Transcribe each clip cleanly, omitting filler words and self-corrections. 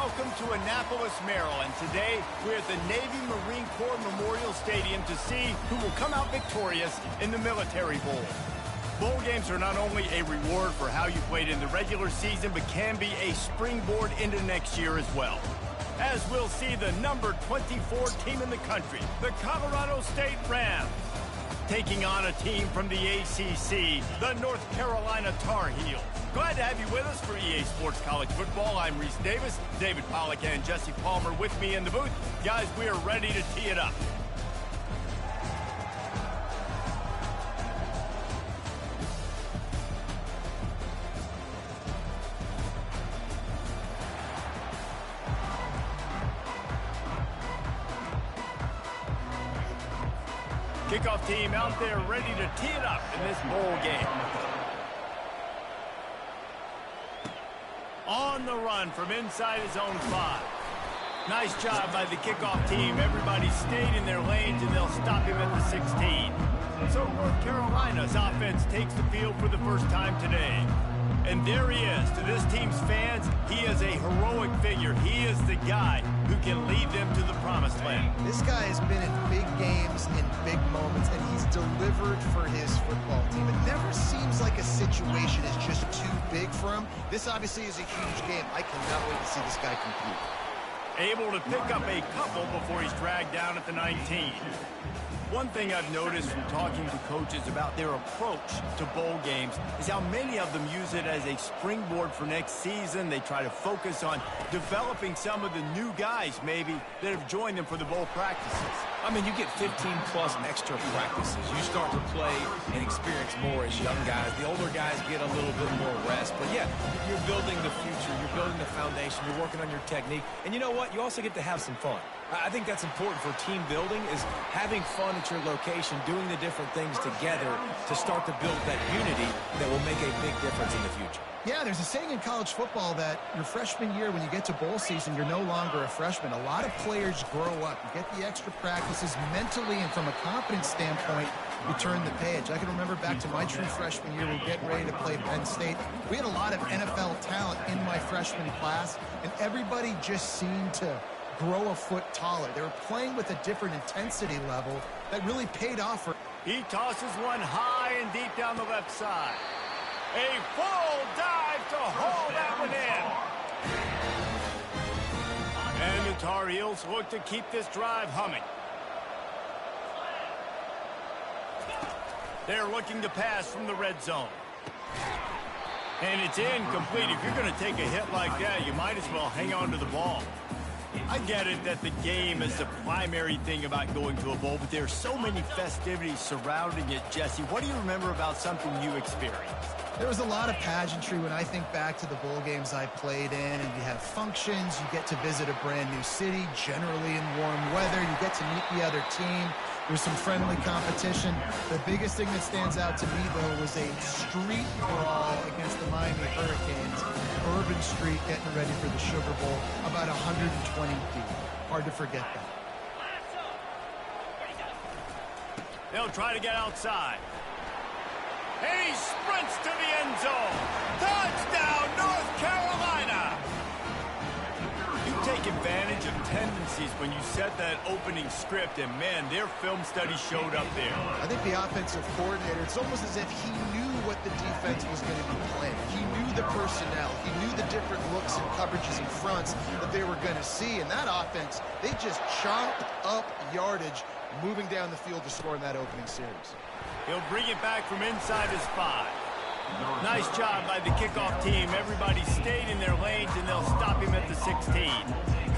welcome to Annapolis, Maryland. Today, we're at the Navy Marine Corps Memorial Stadium to see who will come out victorious in the Military Bowl. Bowl games are not only a reward for how you played in the regular season, but can be a springboard into next year as well. As we'll see the number 24 team in the country, the Colorado State Rams, taking on a team from the ACC, the North Carolina Tar Heels. Glad to have you with us for EA Sports College Football. I'm Reese Davis, David Pollack and Jesse Palmer with me in the booth. Guys, we are ready to tee it up. Kickoff team out there ready to tee it up in this bowl game. On the run from inside his own 5. Nice job by the kickoff team. Everybody stayed in their lanes, and they'll stop him at the 16. So North Carolina's offense takes the field for the first time today. And there he is. To this team's fans, he is a heroic figure. He is the guy who can lead them to the promised land. This guy has been in big games, in big moments, and he's delivered for his football team. It never seems like a situation is just too big for him. This obviously is a huge game. I cannot wait to see this guy compete. Able to pick up a couple before he's dragged down at the 19. One thing I've noticed from talking to coaches about their approach to bowl games is how many of them use it as a springboard for next season. They try to focus on developing some of the new guys, maybe, that have joined them for the bowl practices. I mean, you get 15-plus extra practices. You start to play and experience more as young guys. The older guys get a little bit more rest. But, yeah, you're building the future. You're building the foundation. You're working on your technique. And you know what? You also get to have some fun. I think that's important for team building, is having fun at your location, doing the different things together to start to build that unity that will make a big difference in the future. Yeah, there's a saying in college football that your freshman year, when you get to bowl season, you're no longer a freshman. A lot of players grow up. You get the extra practices mentally, and from a confidence standpoint, you turn the page. I can remember back to my true freshman year, we were getting ready to play Penn State. We had a lot of NFL talent in my freshman class, and everybody just seemed to grow a foot taller. They were playing with a different intensity level that really paid off for. He tosses one high and deep down the left side. A full dive to haul that one in. And the Tar Heels look to keep this drive humming. They're looking to pass from the red zone. And it's incomplete. If you're going to take a hit like that, you might as well hang on to the ball. I get it that the game is the primary thing about going to a bowl, but there are so many festivities surrounding it. Jesse, what do you remember about something you experienced? There was a lot of pageantry when I think back to the bowl games I played in, and you have functions, you get to visit a brand new city, generally in warm weather, you get to meet the other team. There's some friendly competition. The biggest thing that stands out to me, though, was a street brawl against the Miami Hurricanes. Urban Street getting ready for the Sugar Bowl, about 120 deep. Hard to forget that. They'll try to get outside. And he sprints to the end zone. Touchdown, North Carolina! You take advantage of tendencies when you set that opening script, and man, their film study showed up there. I think the offensive coordinator, it's almost as if he knew what the defense was going to be playing. He knew the personnel. He knew the different looks and coverages and fronts that they were going to see. And that offense, they just chomped up yardage moving down the field to score in that opening series. He'll bring it back from inside his 5. Nice job by the kickoff team. Everybody stayed in their lanes, and they'll stop him at the 16.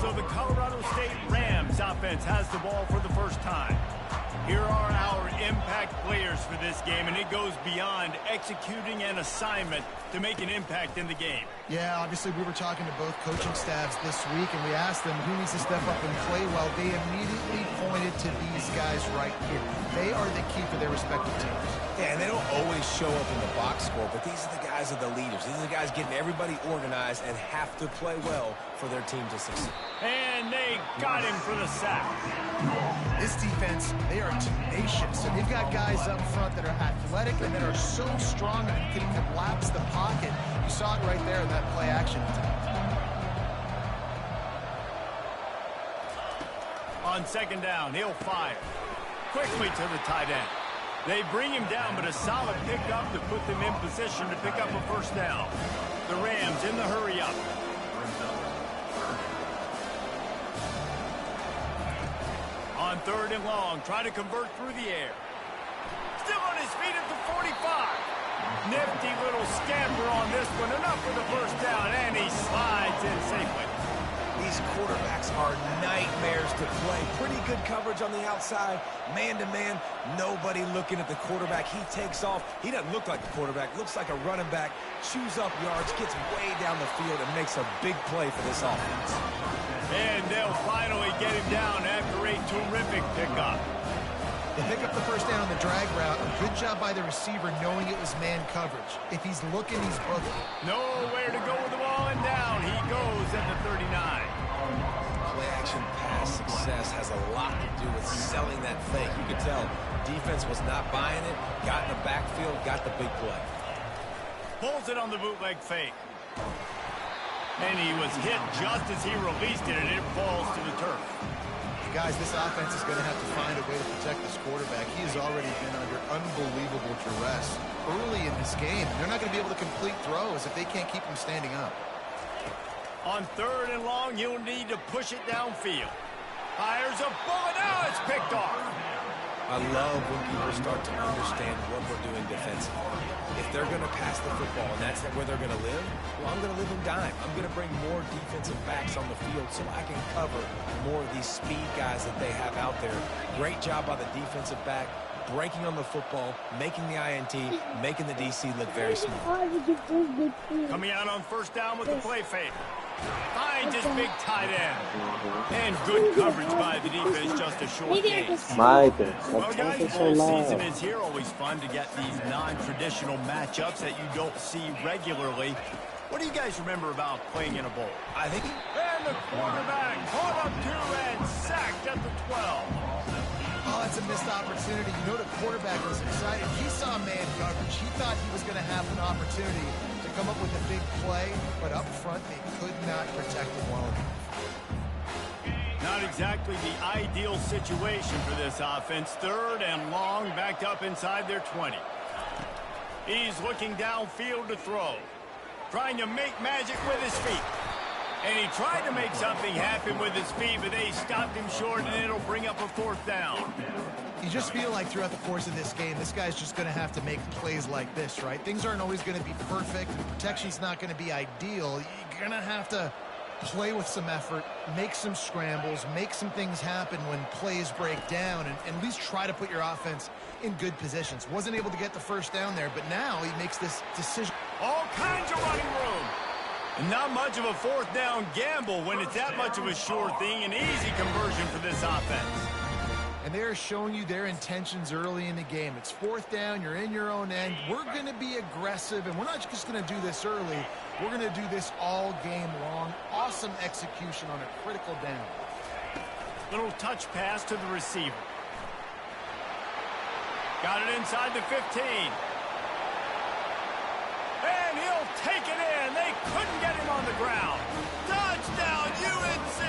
So the Colorado State Rams offense has the ball for the first time. Here are our impact players for this game, and it goes beyond executing an assignment to make an impact in the game. Yeah, obviously we were talking to both coaching staffs this week, and we asked them who needs to step up and play well. They immediately pointed to these guys right here. They are the key for their respective teams. Yeah, and they don't always show up in the box score, but these are the guys that are the leaders. These are the guys getting everybody organized and have to play well for their team to succeed. And they got him for the sack. This defense, they are tenacious, and they've got guys up front that are athletic and that are so strong and can collapse the pocket. You saw it right there in that play action attempt. On second down, he'll fire. Quickly to the tight end. They bring him down, but a solid pickup to put them in position to pick up a first down. The Rams in the hurry up. On third and long, trying to convert through the air. Still on his feet at the 45. Nifty little scamper on this one. Enough for the first down, and he slides in safely. These quarterbacks are nightmares to play. Pretty good coverage on the outside. Man-to-man, nobody looking at the quarterback. He takes off. He doesn't look like a quarterback. Looks like a running back. Chews up yards, gets way down the field, and makes a big play for this offense. And they'll finally get him down after a terrific pickup. They pick up the first down on the drag route. A good job by the receiver knowing it was man coverage. If he's looking, he's booking. Nowhere to go with the ball, and down he goes at the 39. Play-action pass success has a lot to do with selling that fake. You could tell defense was not buying it. Got in the backfield, got the big play. Pulls it on the bootleg fake. And he was hit just as he released it, and it falls to the turf. Guys, this offense is going to have to find a way to protect this quarterback. He has already been under unbelievable duress early in this game. They're not going to be able to complete throws if they can't keep him standing up. On third and long, you'll need to push it downfield. Fires a bullet. Now it's picked off. I love when people start to understand what we're doing defensively. If they're going to pass the football and that's where they're going to live, well, I'm going to live in dime. I'm going to bring more defensive backs on the field so I can cover more of these speed guys that they have out there. Great job by the defensive back, breaking on the football, making the INT, making the DC look very smooth. Coming out on first down with the play fake. Finds his big tight end. And good coverage by the defense, just a short gain. Well, guys, bowl season is here. Always fun to get these non-traditional matchups that you don't see regularly. What do you guys remember about playing in a bowl? I think... And the quarterback caught up to and sacked at the 12. Oh, that's a missed opportunity. You know the quarterback was excited. He saw man coverage. He thought he was going to have an opportunity to come up with a big play, but up front they could not protect him well enough. Not exactly the ideal situation for this offense. Third and long, backed up inside their 20. He's looking downfield to throw. Trying to make magic with his feet. And he tried to make something happen with his feet, but they stopped him short, and it'll bring up a fourth down. You just feel like throughout the course of this game, this guy's just going to have to make plays like this, right? Things aren't always going to be perfect. Protection's not going to be ideal. You're going to have to play with some effort, make some scrambles, make some things happen when plays break down, and at least try to put your offense in good positions. Wasn't able to get the first down there, but now he makes this decision. All kinds of running room. And not much of a fourth down gamble when it's that much of a sure thing. An easy conversion for this offense. And they're showing you their intentions early in the game. It's fourth down, you're in your own end. We're going to be aggressive, and we're not just going to do this early. We're going to do this all game long. Awesome execution on a critical down. Little touch pass to the receiver. Got it inside the 15. And he'll take it in. They couldn't get him on the ground. Touchdown, UNC!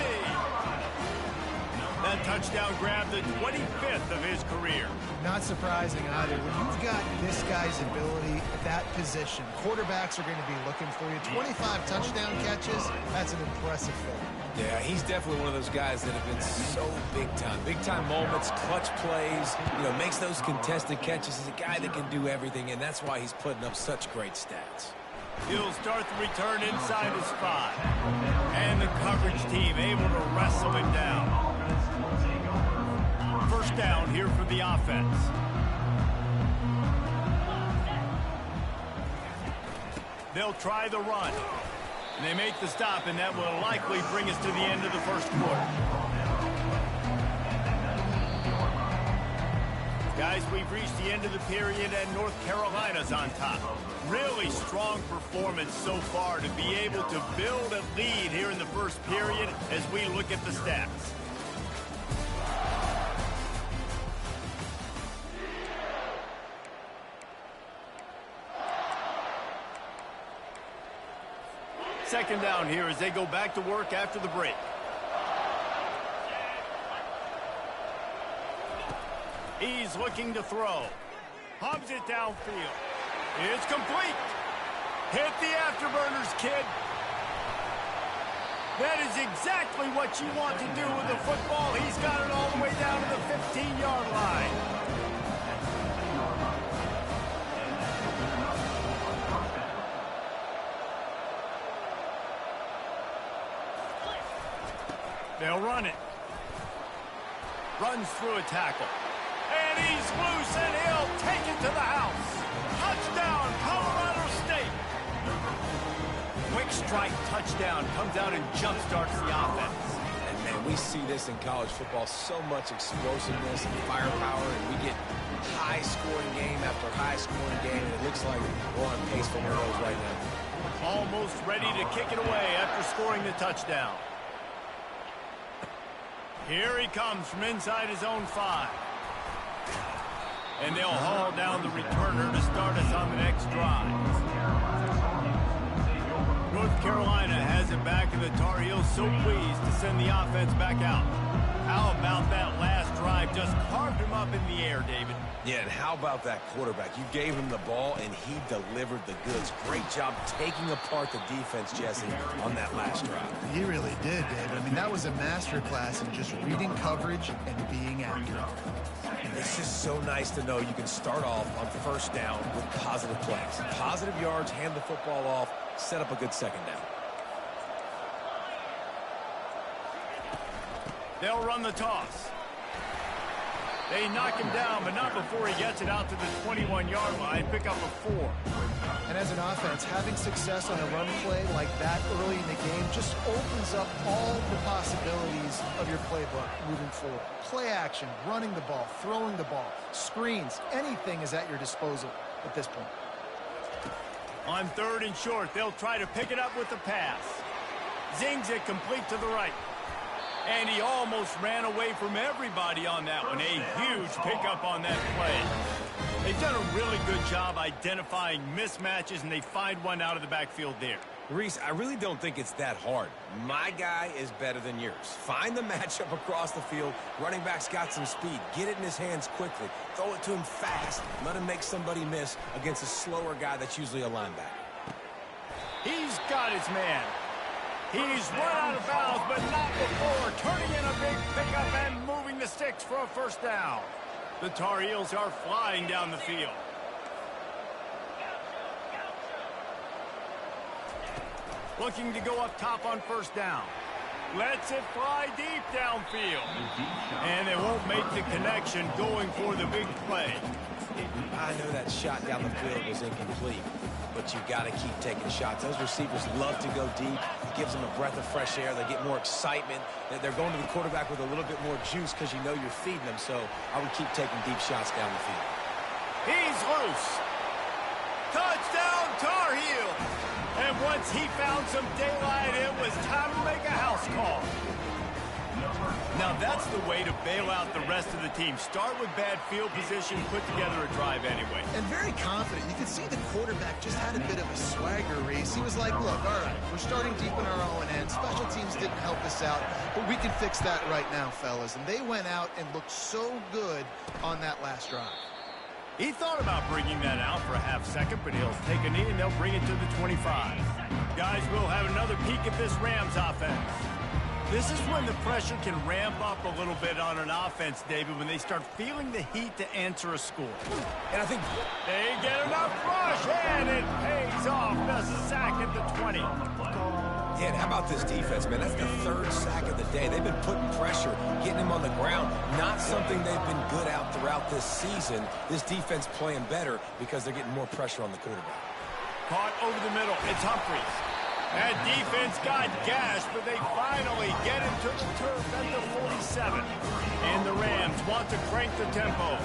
That touchdown grabbed the 25th of his career. Not surprising either. When you've got this guy's ability at that position, quarterbacks are going to be looking for you. 25 touchdown catches, that's an impressive thing. Yeah, he's definitely one of those guys that have been so big time. Big time moments, clutch plays, makes those contested catches. He's a guy that can do everything, and that's why he's putting up such great stats. He'll start the return inside his 5. And the coverage team able to wrestle him down. First down here for the offense. They'll try the run. And they make the stop, and that will likely bring us to the end of the first quarter. Guys, we've reached the end of the period, and North Carolina's on top. Really strong performance so far to be able to build a lead here in the first period as we look at the stats. Second down here as they go back to work after the break. He's looking to throw. Pumps it downfield. It's complete. Hit the afterburners, kid. That is exactly what you want to do with the football. He's got it all the way down to the 15-yard line. They'll run it. Runs through a tackle. And he's loose, and he'll take it to the house. Touchdown, Colorado State. Quick strike touchdown comes out and jump-starts the offense. And, man, we see this in college football, so much explosiveness and firepower, and we get high-scoring game after high-scoring game, and it looks like we're on pace for one of those right now. Almost ready to kick it away after scoring the touchdown. Here he comes from inside his own 5. And they'll haul down the returner to start us on the next drive. North Carolina has it back, and the Tar Heels so pleased to send the offense back out. How about that last drive? Just carved him up in the air, David. Yeah, and how about that quarterback? You gave him the ball, and he delivered the goods. Great job taking apart the defense, Jesse, on that last drive. He really did, David. I mean, that was a masterclass in just reading coverage and being accurate. It's just so nice to know you can start off on first down with positive plays. Positive yards, hand the football off, set up a good second down. They'll run the toss. They knock him down, but not before he gets it out to the 21-yard line. Pick up a 4. And as an offense, having success on a run play like that early in the game just opens up all the possibilities of your playbook moving forward. Play action, running the ball, throwing the ball, screens, anything is at your disposal at this point. On 3rd and short, they'll try to pick it up with the pass. Zings it complete to the right. And he almost ran away from everybody on that one. A huge pickup on that play. They've done a really good job identifying mismatches, and they find one out of the backfield there. Reese, I really don't think it's that hard. My guy is better than yours. Find the matchup across the field. Running back's got some speed. Get it in his hands quickly. Throw it to him fast. Let him make somebody miss against a slower guy that's usually a linebacker. He's got his man. He's run out of bounds, but not before turning in a big pickup and moving the sticks for a first down. The Tar Heels are flying down the field. Looking to go up top on first down. Lets it fly deep downfield. And they won't make the connection going for the big play. I know that shot down the field was incomplete, but you got to keep taking shots. Those receivers love to go deep. It gives them a breath of fresh air. They get more excitement. They're going to the quarterback with a little bit more juice because you know you're feeding them. So I would keep taking deep shots down the field. He's loose. Touchdown, Tar Heels. And once he found some daylight, it was time to make a house call. Now that's the way to bail out the rest of the team. Start with bad field position, put together a drive anyway. And very confident. You can see the quarterback just had a bit of a swagger race. He was like, look, all right, we're starting deep in our own end. Special teams didn't help us out, but we can fix that right now, fellas. And they went out and looked so good on that last drive. He thought about bringing that out for a half second, but he'll take a knee and they'll bring it to the 25. Guys, we'll have another peek at this Rams offense. This is when the pressure can ramp up a little bit on an offense, David, when they start feeling the heat to answer a score. And I think they get enough rush, and it pays off. The sack at the 20. Yeah, and how about this defense, man? That's the 3rd sack of the day. They've been putting pressure, getting him on the ground. Not something they've been good at throughout this season. This defense playing better because they're getting more pressure on the quarterback. Caught over the middle. It's Humphries. That defense got gashed, but they finally get him to the turf at the 47. And the Rams want to crank the tempo.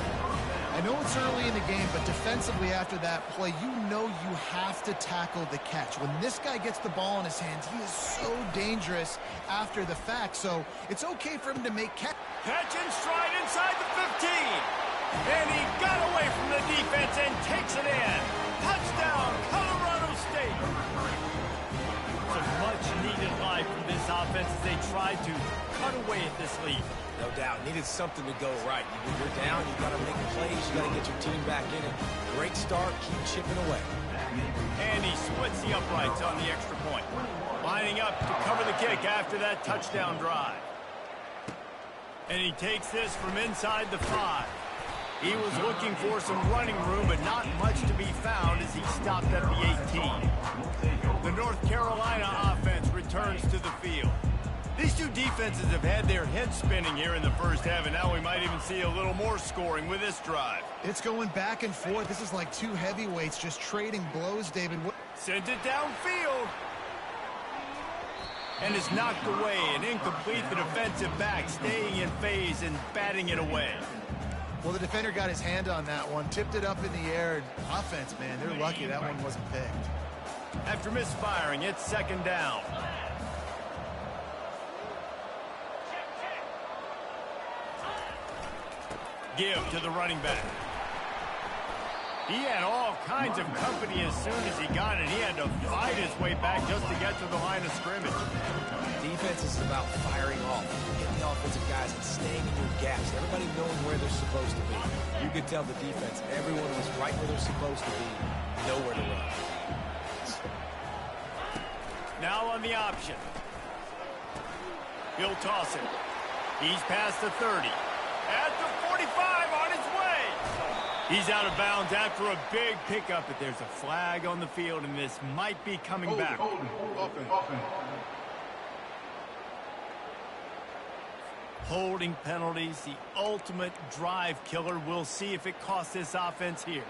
I know it's early in the game, but defensively after that play, you know you have to tackle the catch. When this guy gets the ball in his hands, he is so dangerous after the fact. So it's okay for him to make catch. Catch and stride inside the 15. And he got away from the defense and takes it in. Touchdown, Colorado State. Some much-needed life from this offense as they tried to cut away at this lead. No doubt. Needed something to go right. When you're down, you got to make plays. You got to get your team back in it. Great start. Keep chipping away. And he splits the uprights on the extra point. Lining up to cover the kick after that touchdown drive. And he takes this from inside the 5. He was looking for some running room, but not much to be found as he stopped at the 18. The North Carolina offense returns to the field. These two defenses have had their heads spinning here in the first half, and now we might even see a little more scoring with this drive. It's going back and forth. This is like two heavyweights just trading blows, David. Sends it downfield. And is knocked away and incomplete. The defensive back staying in phase and batting it away. Well, the defender got his hand on that one, tipped it up in the air. Offense, man, they're lucky that one wasn't picked. After misfiring, it's second down. Give to the running back. He had all kinds of company as soon as he got it. He had to fight his way back just to get to the line of scrimmage. Defense is about firing off, getting the offensive guys and staying in your gaps. Everybody knowing where they're supposed to be. You could tell the defense, everyone was right where they're supposed to be, nowhere to run. Now on the option. He'll toss it. He's past the 30. At the 45 on his way. He's out of bounds after a big pickup, but there's a flag on the field, and this might be coming back. Holding penalties, the ultimate drive killer. We'll see if it costs this offense here.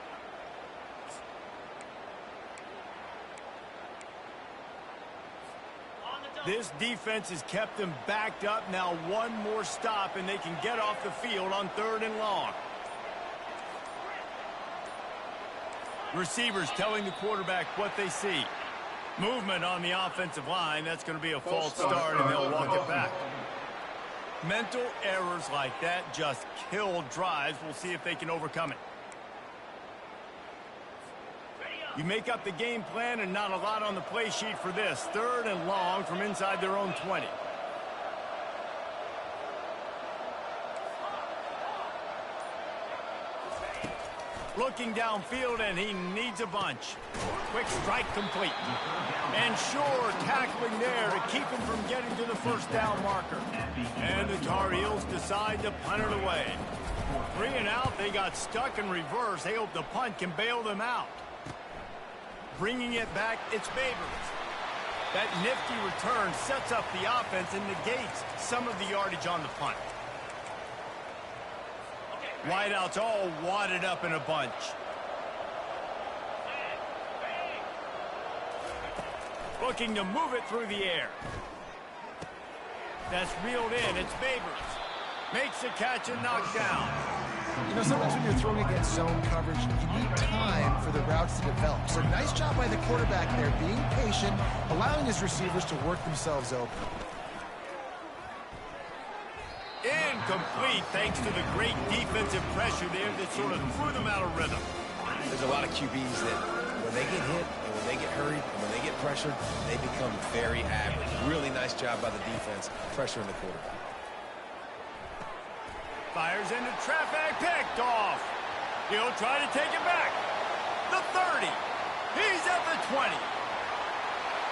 This defense has kept them backed up. Now one more stop, and they can get off the field on 3rd and long. Receivers telling the quarterback what they see. Movement on the offensive line. That's going to be a false start, and they'll walk it back. Mental errors like that just kill drives. We'll see if they can overcome it. You make up the game plan, and not a lot on the play sheet for this. 3rd and long from inside their own 20. Looking downfield, and he needs a bunch. Quick strike complete. And sure, tackling there to keep him from getting to the first down marker. And the Tar Heels decide to punt it away. 3 and out, they got stuck in reverse. They hope the punt can bail them out. Bringing it back, it's Babers. That nifty return sets up the offense and negates some of the yardage on the punt. Wideouts all wadded up in a bunch. Looking to move it through the air. That's reeled in. It's Babers. Makes the catch and knocked down. You know, sometimes when you're throwing against zone coverage, you need time for the routes to develop. So nice job by the quarterback there, being patient, allowing his receivers to work themselves open. Incomplete, thanks to the great defensive pressure there that sort of threw them out of rhythm. There's a lot of QBs that when they get hit and when they get hurried and when they get pressured, they become very average. Really nice job by the defense pressuring the quarterback. Fires into traffic, picked off. He'll try to take it back. The 30. He's at the 20.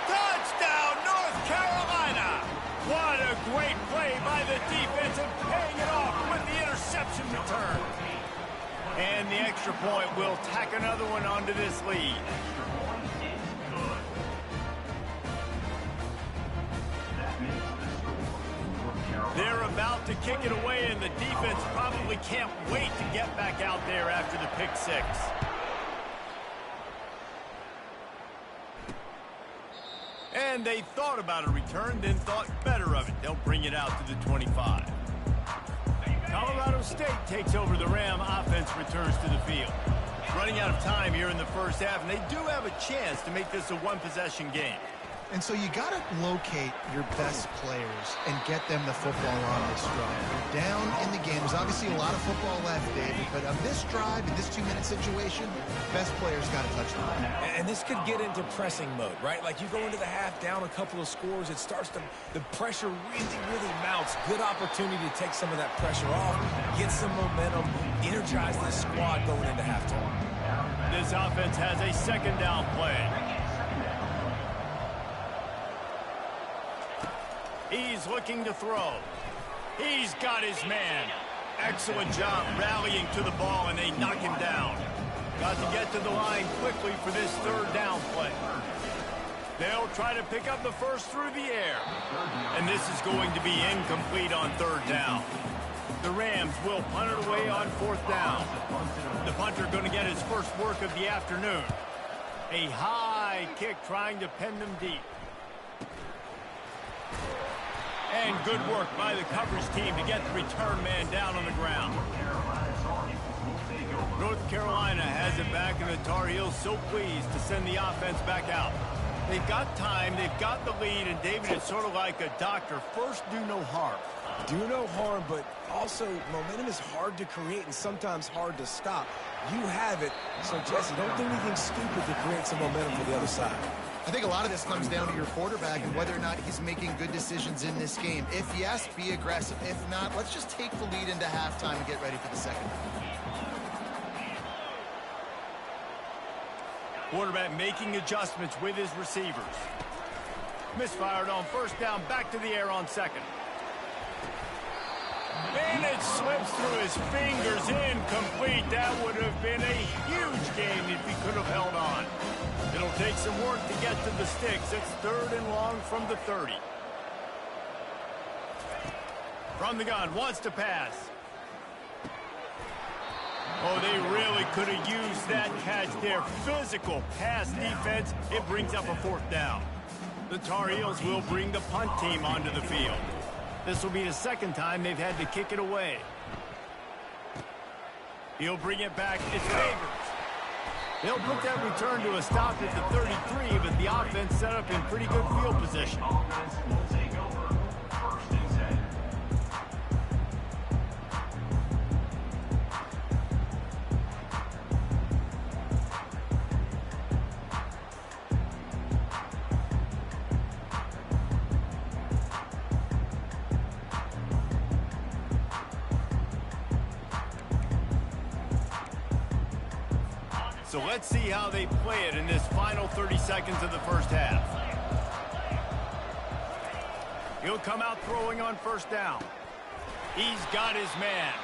Touchdown, North Carolina. What a great play by the defense and paying it off with the interception return. And the extra point will tack another one onto this lead. They're about to kick it away, and the defense probably can't wait to get back out there after the pick six. And they thought about a return, then thought better of it. They'll bring it out to the 25. Colorado State takes over the Ram. Offense returns to the field. Running out of time here in the first half, and they do have a chance to make this a one-possession game. And so you got to locate your best players and get them the football on this drive. You're down in the game. There's obviously a lot of football left, David, but on this drive, in this 2-minute situation, best players got to touch the ball. And this could get into pressing mode, right? Like you go into the half down a couple of scores, it starts to, the pressure really mounts. Good opportunity to take some of that pressure off, get some momentum, energize this squad going into halftime. This offense has a second down play. He's looking to throw. He's got his man. Excellent job rallying to the ball, and they knock him down. Got to get to the line quickly for this third down play. They'll try to pick up the first through the air. And this is going to be incomplete on third down. The Rams will punt it away on fourth down. The punter going to get his first work of the afternoon. A high kick trying to pen them deep. And good work by the coverage team to get the return man down on the ground. North Carolina has it back, and the Tar Heels so pleased to send the offense back out. They've got time, they've got the lead, and David, it's sort of like a doctor. First, do no harm. Do no harm, but also momentum is hard to create and sometimes hard to stop. You have it, so Jesse, don't do anything stupid to create some momentum for the other side. I think a lot of this comes down to your quarterback and whether or not he's making good decisions in this game. If yes, be aggressive. If not, let's just take the lead into halftime and get ready for the second. Quarterback making adjustments with his receivers. Misfired on first down, back to the air on second. And it slips through his fingers, incomplete. That would have been a huge game if he could have held on. It'll take some work to get to the sticks. It's third and long from the 30. From the gun, wants to pass. Oh, they really could have used that catch there. Physical pass defense. It brings up a fourth down. The Tar Heels will bring the punt team onto the field. This will be the second time they've had to kick it away. He'll bring it back. It's Favors. They'll put that return to a stop at the 33, but the offense set up in pretty good field position. So let's see how they play it in this final 30 seconds of the first half. He'll come out throwing on first down. He's got his man.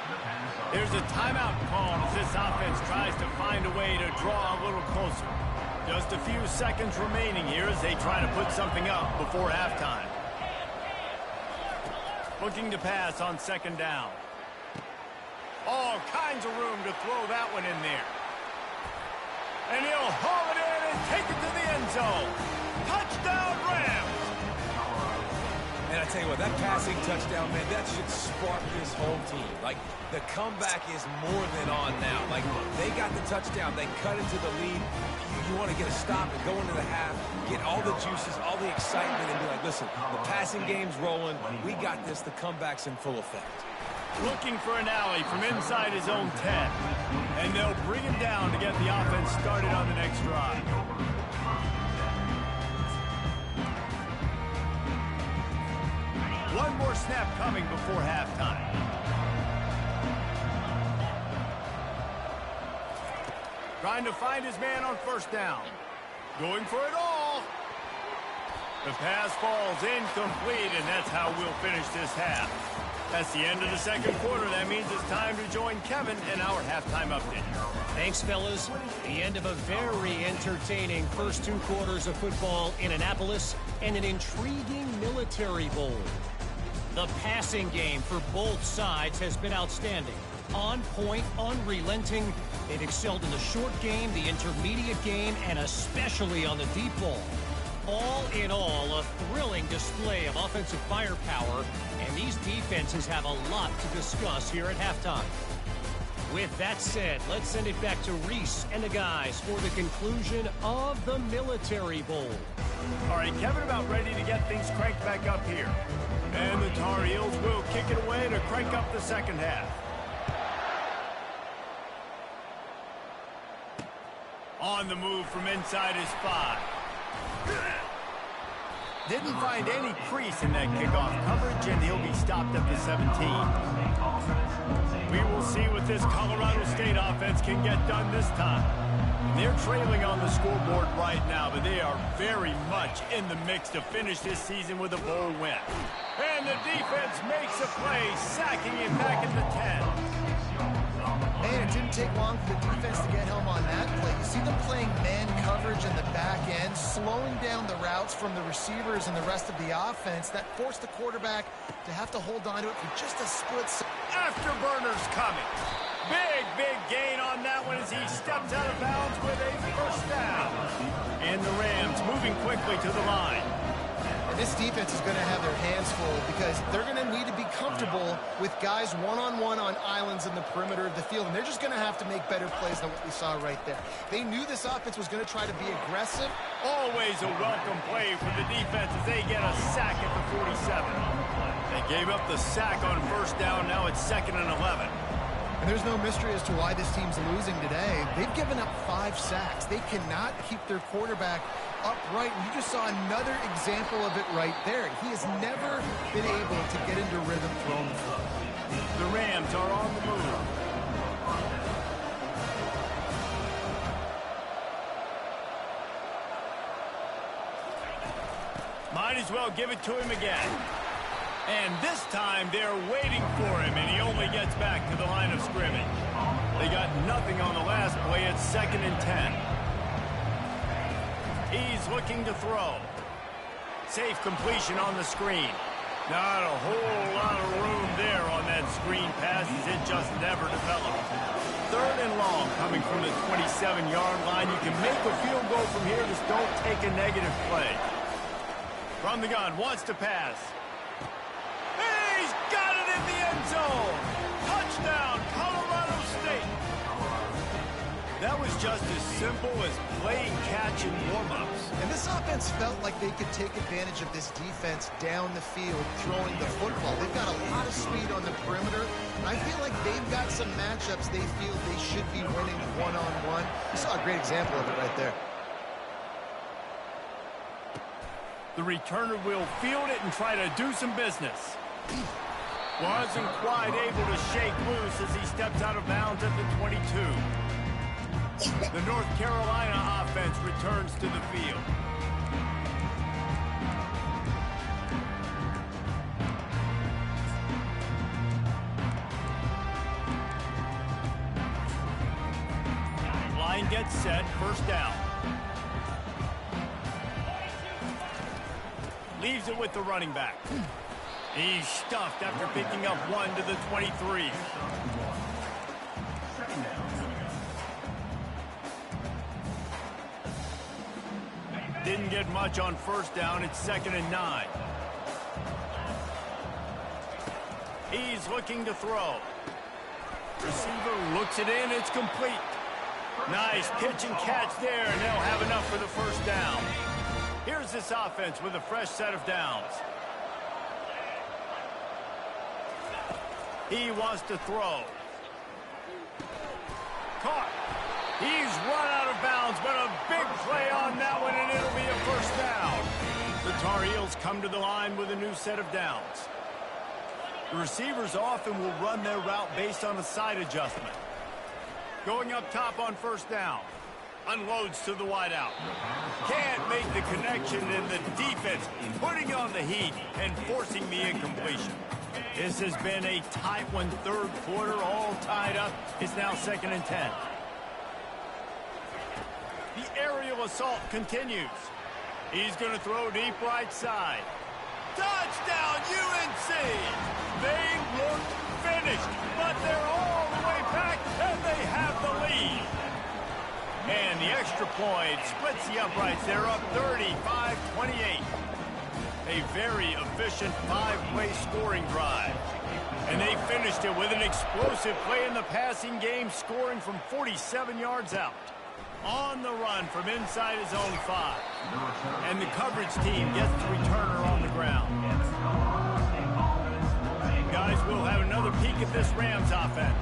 There's a timeout call as this offense tries to find a way to draw a little closer. Just a few seconds remaining here as they try to put something up before halftime. Looking to pass on second down. All kinds of room to throw that one in there. And he'll haul it in and take it to the end zone. Touchdown, Rams! And I tell you what, that passing touchdown, man, that should spark this whole team. Like, the comeback is more than on now. Like, they got the touchdown. They cut into the lead. You want to get a stop and go into the half, get all the juices, all the excitement, and be like, listen, the passing game's rolling. We got this. The comeback's in full effect. Looking for an alley from inside his own 10. And they'll bring him down to get the offense started on the next drive. One more snap coming before halftime. Trying to find his man on first down. Going for it all. The pass falls incomplete, and that's how we'll finish this half. That's the end of the second quarter. That means it's time to join Kevin in our halftime update. Thanks, fellas. The end of a very entertaining first two quarters of football in Annapolis and an intriguing Military Bowl. The passing game for both sides has been outstanding. On point, unrelenting. They've excelled in the short game, the intermediate game, and especially on the deep ball. All in all, a thrilling display of offensive firepower, and these defenses have a lot to discuss here at halftime. With that said, let's send it back to Reese and the guys for the conclusion of the Military Bowl. All right, Kevin, about ready to get things cranked back up here. And the Tar Heels will kick it away to crank up the second half. On the move from inside his 5. Didn't find any crease in that kickoff coverage, and he'll be stopped at the 17. We will see what this Colorado State offense can get done this time. They're trailing on the scoreboard right now, but they are very much in the mix to finish this season with a bowl win. And the defense makes a play, sacking him back at the 10. Man, it didn't take long for the defense to get home on that play. You see them playing man coverage in the back end, slowing down the routes from the receivers and the rest of the offense. That forced the quarterback to have to hold on to it for just a split second. Afterburners coming. Big gain on that one as he steps out of bounds with a first down. And the Rams moving quickly to the line. This defense is going to have their hands full because they're going to need to be comfortable with guys one-on-one on islands in the perimeter of the field, and they're just going to have to make better plays than what we saw right there. They knew this offense was going to try to be aggressive. Always a welcome play for the defense as they get a sack at the 47. They gave up the sack on first down. Now it's 2nd and 11. And there's no mystery as to why this team's losing today. They've given up 5 sacks. They cannot keep their quarterback upright. And you just saw another example of it right there. He has never been able to get into rhythm throwing the football. The Rams are on the move. Might as well give it to him again. And this time they're waiting for him, and he only gets back to the line of scrimmage. They got nothing on the last play. It's 2nd and 10. He's looking to throw. Safe completion on the screen. Not a whole lot of room there on that screen pass as it just never developed. 3rd and long coming from the 27-yard line. You can make a field goal from here. Just don't take a negative play. From the gun, wants to pass. He's got it in the end zone. Touchdown, Colorado State. That was just as simple as playing catch and warm-ups. And this offense felt like they could take advantage of this defense down the field throwing the football. They've got a lot of speed on the perimeter. I feel like they've got some matchups they feel they should be winning one-on-one. You saw a great example of it right there. The returner will field it and try to do some business. Wasn't quite able to shake loose as he steps out of bounds at the 22. The North Carolina offense returns to the field. Line gets set, first down. Leaves it with the running back. He's stuffed after picking up 1 to the 23. Didn't get much on first down. It's 2nd and 9. He's looking to throw. Receiver looks it in. It's complete. Nice pitch and catch there, and they'll have enough for the first down. Here's this offense with a fresh set of downs. He wants to throw. Caught. He's run out of bounds, but a big play on that one, and it'll be a first down. The Tar Heels come to the line with a new set of downs. The receivers often will run their route based on a side adjustment. Going up top on first down. Unloads to the wideout. Can't make the connection, and the defense putting on the heat and forcing the incompletion. This has been a tight one, third quarter, all tied up. It's now 2nd and 10. The aerial assault continues. He's going to throw deep right side. Touchdown, UNC! They look finished, but they're all the way back, and they have the lead. And the extra point splits the uprights. They're up 35-28. A very efficient 5-play scoring drive. And they finished it with an explosive play in the passing game, scoring from 47 yards out. On the run from inside his own 5. And the coverage team gets the returner on the ground. Guys, we'll have another peek at this Rams offense.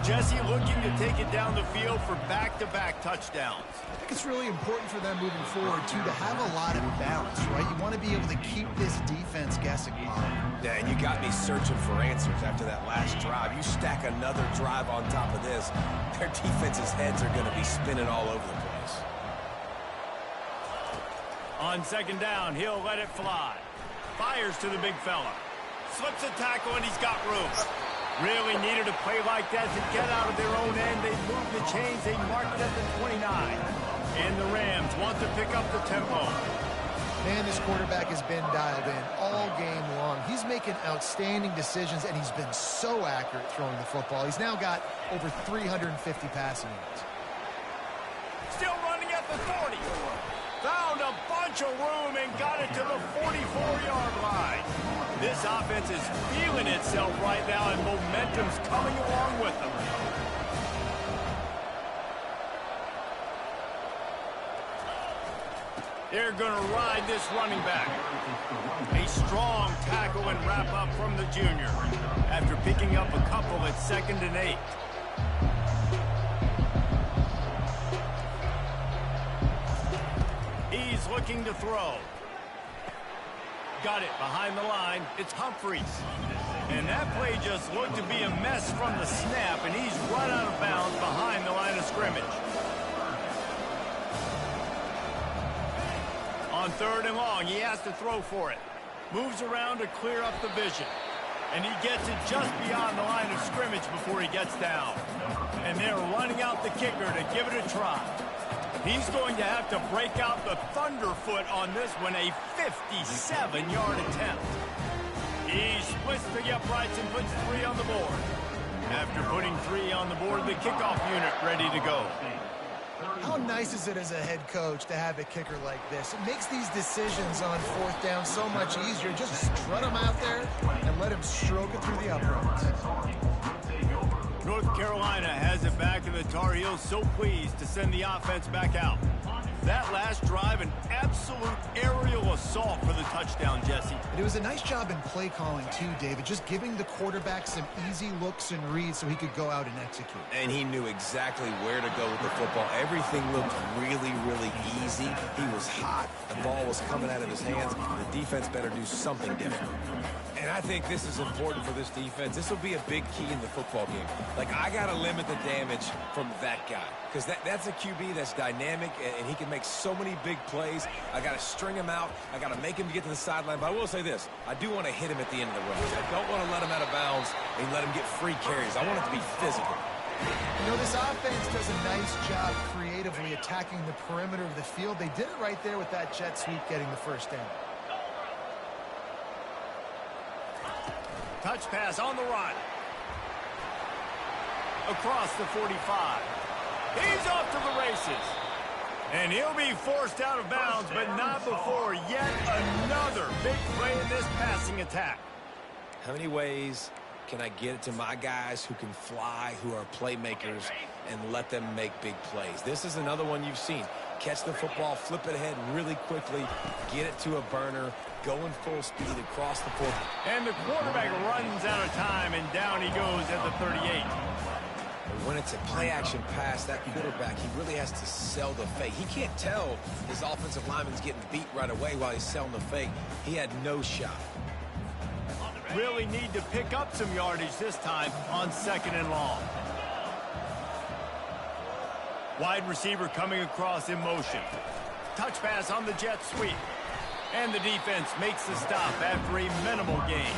Jesse looking to take it down the field for back-to-back touchdowns. I think it's really important for them moving forward, too, to have a lot of balance, right? You want to be able to keep this defense guessing, Bob. Yeah, and you got me searching for answers after that last drive. You stack another drive on top of this, their defense's heads are going to be spinning all over the place. On second down, he'll let it fly. Fires to the big fella. Slips a tackle, and he's got room. Really needed a play like that to get out of their own end. They moved the chains. They marked it at the 29. And the Rams want to pick up the tempo. Man, this quarterback has been dialed in all game long. He's making outstanding decisions, and he's been so accurate throwing the football. He's now got over 350 passing yards. Still running at the 40. Found a bunch of room and got it to the 44-yard line. This offense is feeling itself right now, and momentum's coming along with them. They're going to ride this running back. A strong tackle and wrap up from the junior after picking up a couple at 2nd and 8. He's looking to throw. Got it behind the line. It's Humphries. And that play just looked to be a mess from the snap, and he's run out of bounds behind the line of scrimmage. On 3rd and long, he has to throw for it. Moves around to clear up the vision. And he gets it just beyond the line of scrimmage before he gets down. And they're running out the kicker to give it a try. He's going to have to break out the thunderfoot on this one, a 57-yard attempt. He splits the uprights and puts 3 on the board. After putting 3 on the board, the kickoff unit ready to go. How nice is it as a head coach to have a kicker like this? It makes these decisions on 4th down so much easier. Just strut him out there and let him stroke it through the uprights. North Carolina has it back, and the Tar Heels so pleased to send the offense back out. That last drive, an absolute aerial assault for the touchdown, Jesse. But it was a nice job in play calling, too, David, just giving the quarterback some easy looks and reads so he could go out and execute. And he knew exactly where to go with the football. Everything looked really, really easy. He was hot. The ball was coming out of his hands. The defense better do something different. And I think this is important for this defense. This will be a big key in the football game. Like, I got to limit the damage from that guy. Because that's a QB that's dynamic, and he can make so many big plays. I got to string him out. I got to make him get to the sideline. But I will say this. I do want to hit him at the end of the run. I don't want to let him out of bounds and let him get free carries. I want it to be physical. You know, this offense does a nice job creatively attacking the perimeter of the field. They did it right there with that jet sweep getting the 1st down. Touch pass on the run. Across the 45. He's off to the races. And he'll be forced out of bounds, but not before yet another big play in this passing attack. How many ways can I get it to my guys who can fly, who are playmakers, and let them make big plays? This is another one you've seen. Catch the football, flip it ahead really quickly, get it to a burner, going full speed across the field. And the quarterback runs out of time, and down he goes at the 38. When it's a play-action pass, that quarterback, he really has to sell the fake. He can't tell his offensive lineman's getting beat right away while he's selling the fake. He had no shot. Really need to pick up some yardage this time on 2nd and long. Wide receiver coming across in motion. Touch pass on the jet sweep. And the defense makes the stop after a minimal gain.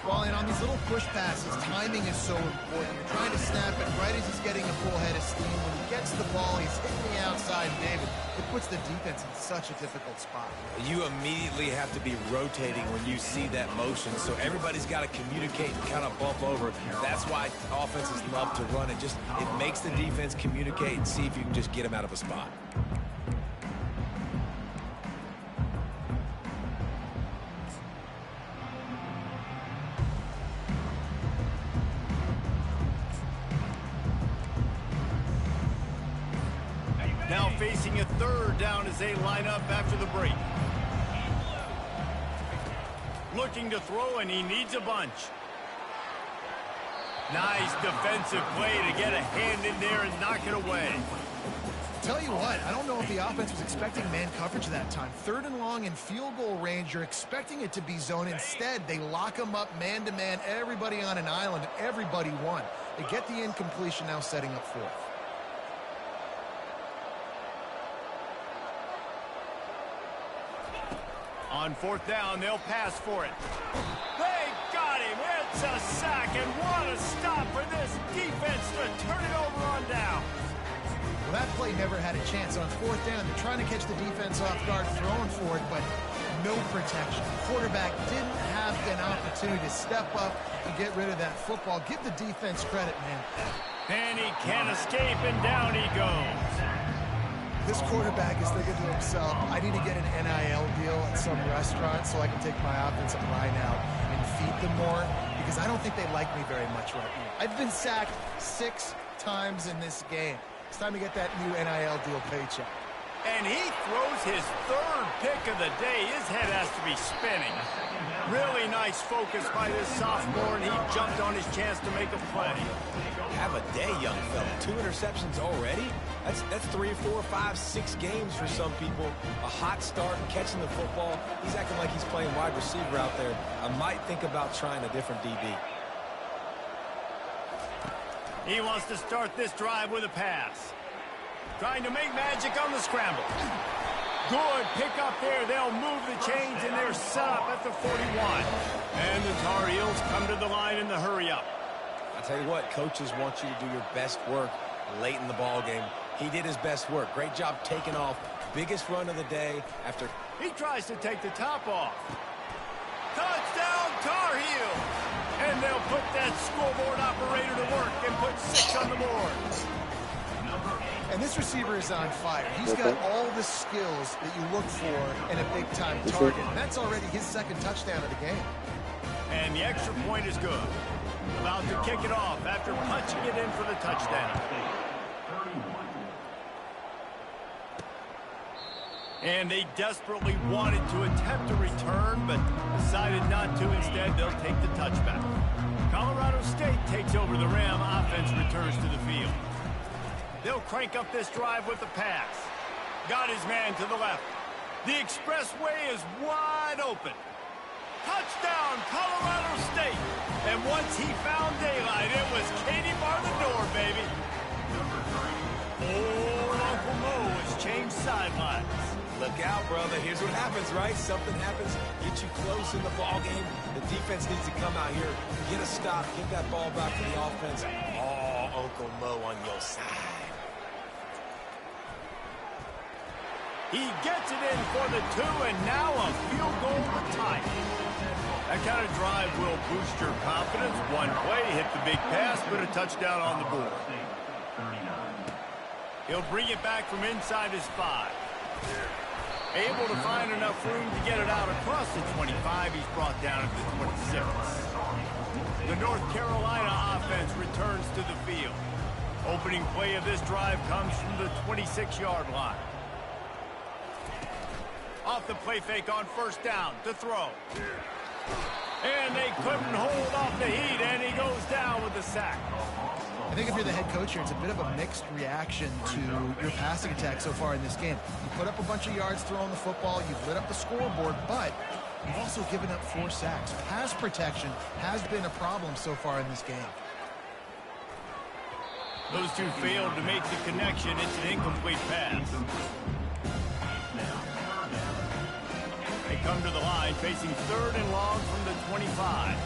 Well, and on these little push passes, timing is so important. You're trying to snap it right as he's getting a full head of steam. When he gets the ball, he's hitting the outside, David. It puts the defense in such a difficult spot. You immediately have to be rotating when you see that motion, so everybody's got to communicate and kind of bump over. That's why offenses love to run it. It makes the defense communicate and see if you can just get him out of a spot. facing a third down as they line up after the break. Looking to throw, and he needs a bunch. Nice defensive play to get a hand in there and knock it away. Tell you what, I don't know if the offense was expecting man coverage that time. 3rd and long in field goal range, you're expecting it to be zone. Instead, they lock them up man-to-man, everybody on an island, everybody won. They get the incompletion, now setting up 4th. On 4th down, they'll pass for it. They got him. It's a sack, and what a stop for this defense to turn it over on down. Well, that play never had a chance. On 4th down, they're trying to catch the defense off guard, throwing for it, but no protection. Quarterback didn't have an opportunity to step up and get rid of that football. Give the defense credit, man. And he can't escape, and down he goes. This quarterback is thinking to himself, I need to get an NIL deal at some restaurant so I can take my offensive line out and feed them more, because I don't think they like me very much right now. I've been sacked 6 times in this game. It's time to get that new NIL deal paycheck. And he throws his 3rd pick of the day. His head has to be spinning. Really nice focus by this sophomore, and he jumped on his chance to make a play. Have a day, young fella. 2 interceptions already? That's 3, 4, 5, 6 games for some people. A hot start, catching the football. He's acting like he's playing wide receiver out there. I might think about trying a different DB. He wants to start this drive with a pass. Trying to make magic on the scramble. Good pick up there. They'll move the chains, and they're set up at the 41. And the Tar Heels come to the line in the hurry up. I tell you what, coaches want you to do your best work late in the ball game. He did his best work. Great job taking off. Biggest run of the day after. He tries to take the top off. Touchdown, Tar Heels! And they'll put that scoreboard operator to work and put 6 on the board. And this receiver is on fire. He's got all the skills that you look for in a big-time target. And that's already his 2nd touchdown of the game. And the extra point is good. About to kick it off after punching it in for the touchdown. And they desperately wanted to attempt a return, but decided not to. Instead, they'll take the touchback. Colorado State takes over the Ram. Offense returns to the field. They'll crank up this drive with the pass. Got his man to the left. The expressway is wide open. Touchdown, Colorado State. And once he found daylight, it was Katie bar the door, baby. Oh, Uncle Mo has changed sidelines. Look out, brother. Here's what happens, right? Something happens, get you close in the ball game. The defense needs to come out here, get a stop, get that ball back to the offense. Oh, Uncle Mo on your side. He gets it in for the 2, and now a field goal to tie it. That kind of drive will boost your confidence. One play, hit the big pass, but a touchdown on the board. He'll bring it back from inside his 5. Able to find enough room to get it out across the 25. He's brought down at the 26. The North Carolina offense returns to the field. Opening play of this drive comes from the 26-yard line. Off the play fake on 1st down to throw. And they couldn't hold off the heat, and he goes down with the sack. I think if you're the head coach here, it's a bit of a mixed reaction to your passing attack so far in this game. You put up a bunch of yards throwing the football, you've lit up the scoreboard, but you've also given up 4 sacks. Pass protection has been a problem so far in this game. Those two failed to make the connection. It's an incomplete pass. They come to the line facing 3rd and long from the 25.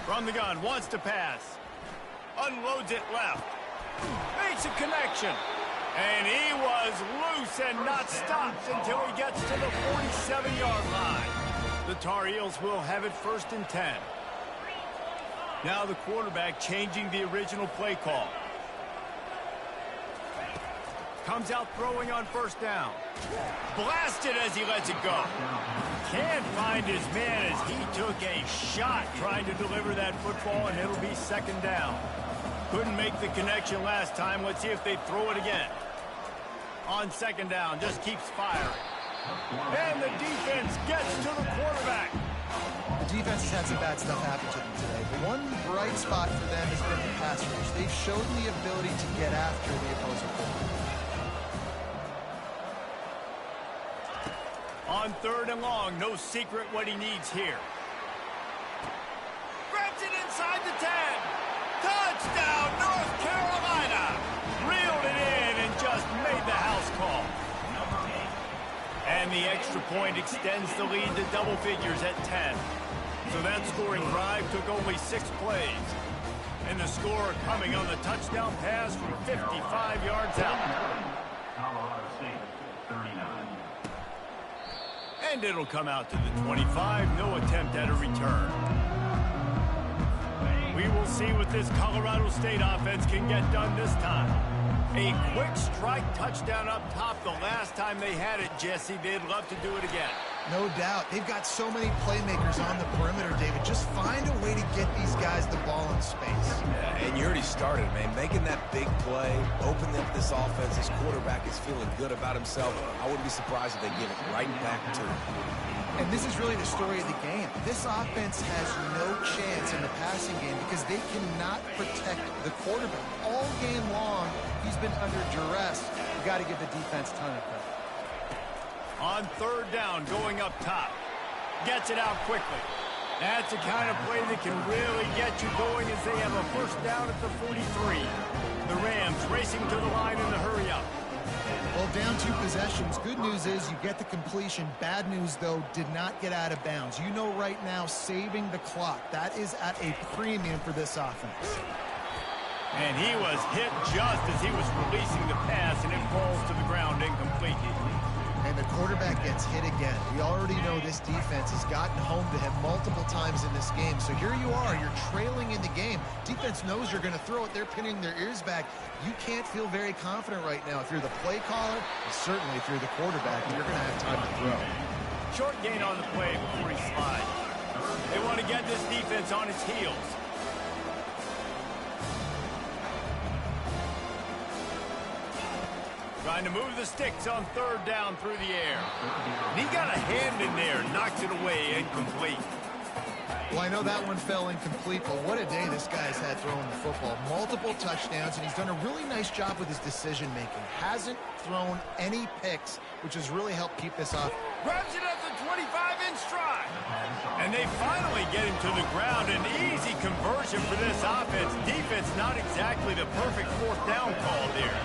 From the gun, wants to pass. Unloads it left. Makes a connection. And he was loose and not stopped until he gets to the 47-yard line. The Tar Heels will have it 1st and 10. Now the quarterback changing the original play call. Comes out throwing on first down. Blasted as he lets it go. Can't find his man as he took a shot trying to deliver that football, and it'll be second down. Couldn't make the connection last time. Let's see if they throw it again. On second down, just keeps firing. And the defense gets to the quarterback. The defense has had some bad stuff happen to them today. But one bright spot for them has been the pass rush. They've shown the ability to get after the opposing quarterback. On third and long, no secret what he needs here. Grabs it inside the 10. Touchdown, North Carolina. Reeled it in and just made the house call. And the extra point extends the lead to double figures at 10. So that scoring drive took only 6 plays. And the score coming on the touchdown pass from 55 yards out. Colorado State, 39. And it'll come out to the 25. No attempt at a return. We will see what this Colorado State offense can get done this time. A quick strike touchdown up top the last time they had it, Jesse. They'd love to do it again. No doubt. They've got so many playmakers on the perimeter, David. Just find a way to get these guys the ball in space. Yeah, and you already started, man. Making that big play, opening up this offense. This quarterback is feeling good about himself. I wouldn't be surprised if they give it right back to him. And this is really the story of the game. This offense has no chance in the passing game because they cannot protect the quarterback. All game long, he's been under duress. You got to give the defense a ton of credit. On third down, going up top. Gets it out quickly. That's the kind of play that can really get you going as they have a first down at the 43. The Rams racing to the line in the hurry up. Well, down 2 possessions. Good news is you get the completion. Bad news, though, did not get out of bounds. You know right now, saving the clock. That is at a premium for this offense. And he was hit just as he was releasing the pass, and it falls to the ground incomplete. And the quarterback gets hit again. We already know this defense has gotten home to him multiple times in this game. So here you are. You're trailing in the game. Defense knows you're going to throw it. They're pinning their ears back. You can't feel very confident right now. If you're the play caller, and certainly if you're the quarterback, you're going to have time to throw. Short gain on the play before he slides. They want to get this defense on its heels. Trying to move the sticks on third down through the air. And he got a hand in there, knocks it away, incomplete. Well, I know that one fell incomplete, but what a day this guy's had throwing the football. Multiple touchdowns, and he's done a really nice job with his decision-making. Hasn't thrown any picks, which has really helped keep this off. Grabs it at the 25 in stride. And they finally get him to the ground. An easy conversion for this offense. Defense not exactly the perfect fourth down call there.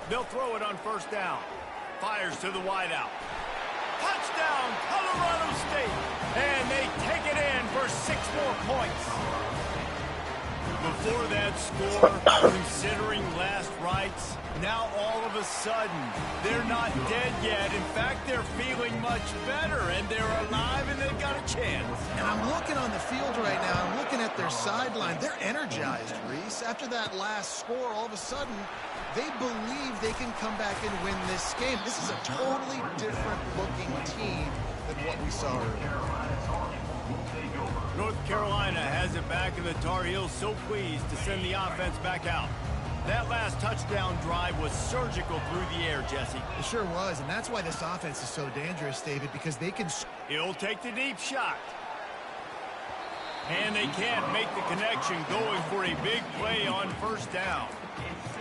They'll throw it on first down. Fires to the wideout. Touchdown, Colorado State. And they take it in for 6 more points. Before that score, considering last rites, now all of a sudden, they're not dead yet. In fact, they're feeling much better, and they're alive, and they've got a chance. And I'm looking on the field right now. I'm looking at their sideline. They're energized, Reese. After that last score, all of a sudden, they believe they can come back and win this game. This is a totally different-looking team than what we saw earlier. North Carolina has it back, and the Tar Heels so pleased to send the offense back out. That last touchdown drive was surgical through the air, Jesse. It sure was, and that's why this offense is so dangerous, David, because they can... He'll take the deep shot. And they can't make the connection, going for a big play on first down.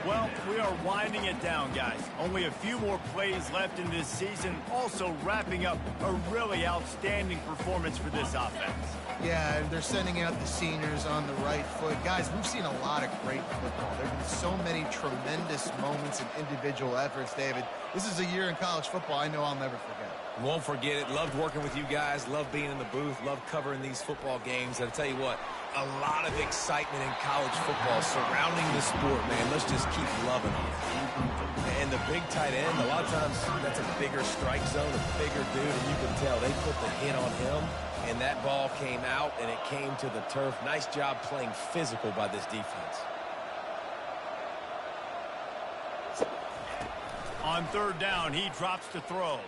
Well, we are winding it down, guys. Only a few more plays left in this season. Also wrapping up a really outstanding performance for this offense. Yeah, they're sending out the seniors on the right foot. Guys, we've seen a lot of great football. There have been so many tremendous moments and individual efforts, David. This is a year in college football I know I'll never forget. Won't forget it. Loved working with you guys. Loved being in the booth. Loved covering these football games. And I'll tell you what, a lot of excitement in college football surrounding the sport, man. Let's just keep loving it. And the big tight end, a lot of times that's a bigger strike zone, a bigger dude, and you can tell they put the hit on him, and that ball came out, and it came to the turf. Nice job playing physical by this defense. On third down, he drops to throw.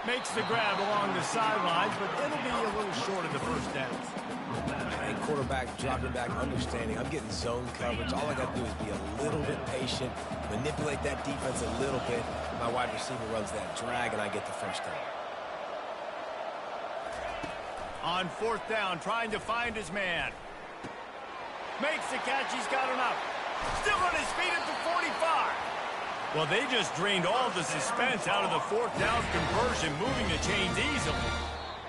Makes the grab along the sidelines, but it'll be a little short of the first down. And quarterback dropping back, understanding I'm getting zone coverage. All I got to do is be a little bit patient, manipulate that defense a little bit. My wide receiver runs that drag, and I get the first down. On fourth down, trying to find his man. Makes the catch. He's got enough. Still on his feet at the 45. Well, they just drained all the suspense out of the fourth down conversion, moving the chains easily.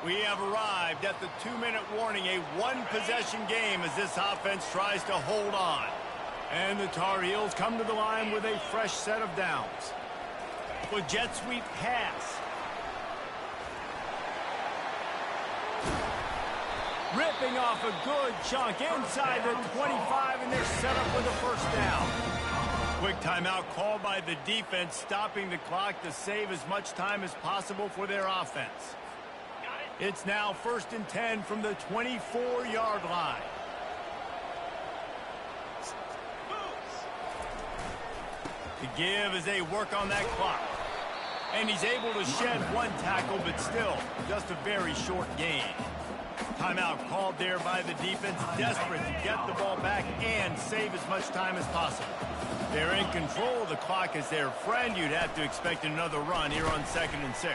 We have arrived at the 2-minute warning, a one-possession game as this offense tries to hold on. And the Tar Heels come to the line with a fresh set of downs. With jet sweep pass. Ripping off a good chunk inside the 25, and they're set up with a first down. Quick timeout called by the defense, stopping the clock to save as much time as possible for their offense. It's now 1st and 10 from the 24-yard line. To give as they work on that clock. And he's able to shed one tackle, but still just a very short gain. Timeout called there by the defense, desperate to get the ball back and save as much time as possible. They're in control of the clock as their friend. You'd have to expect another run here on 2nd and 6.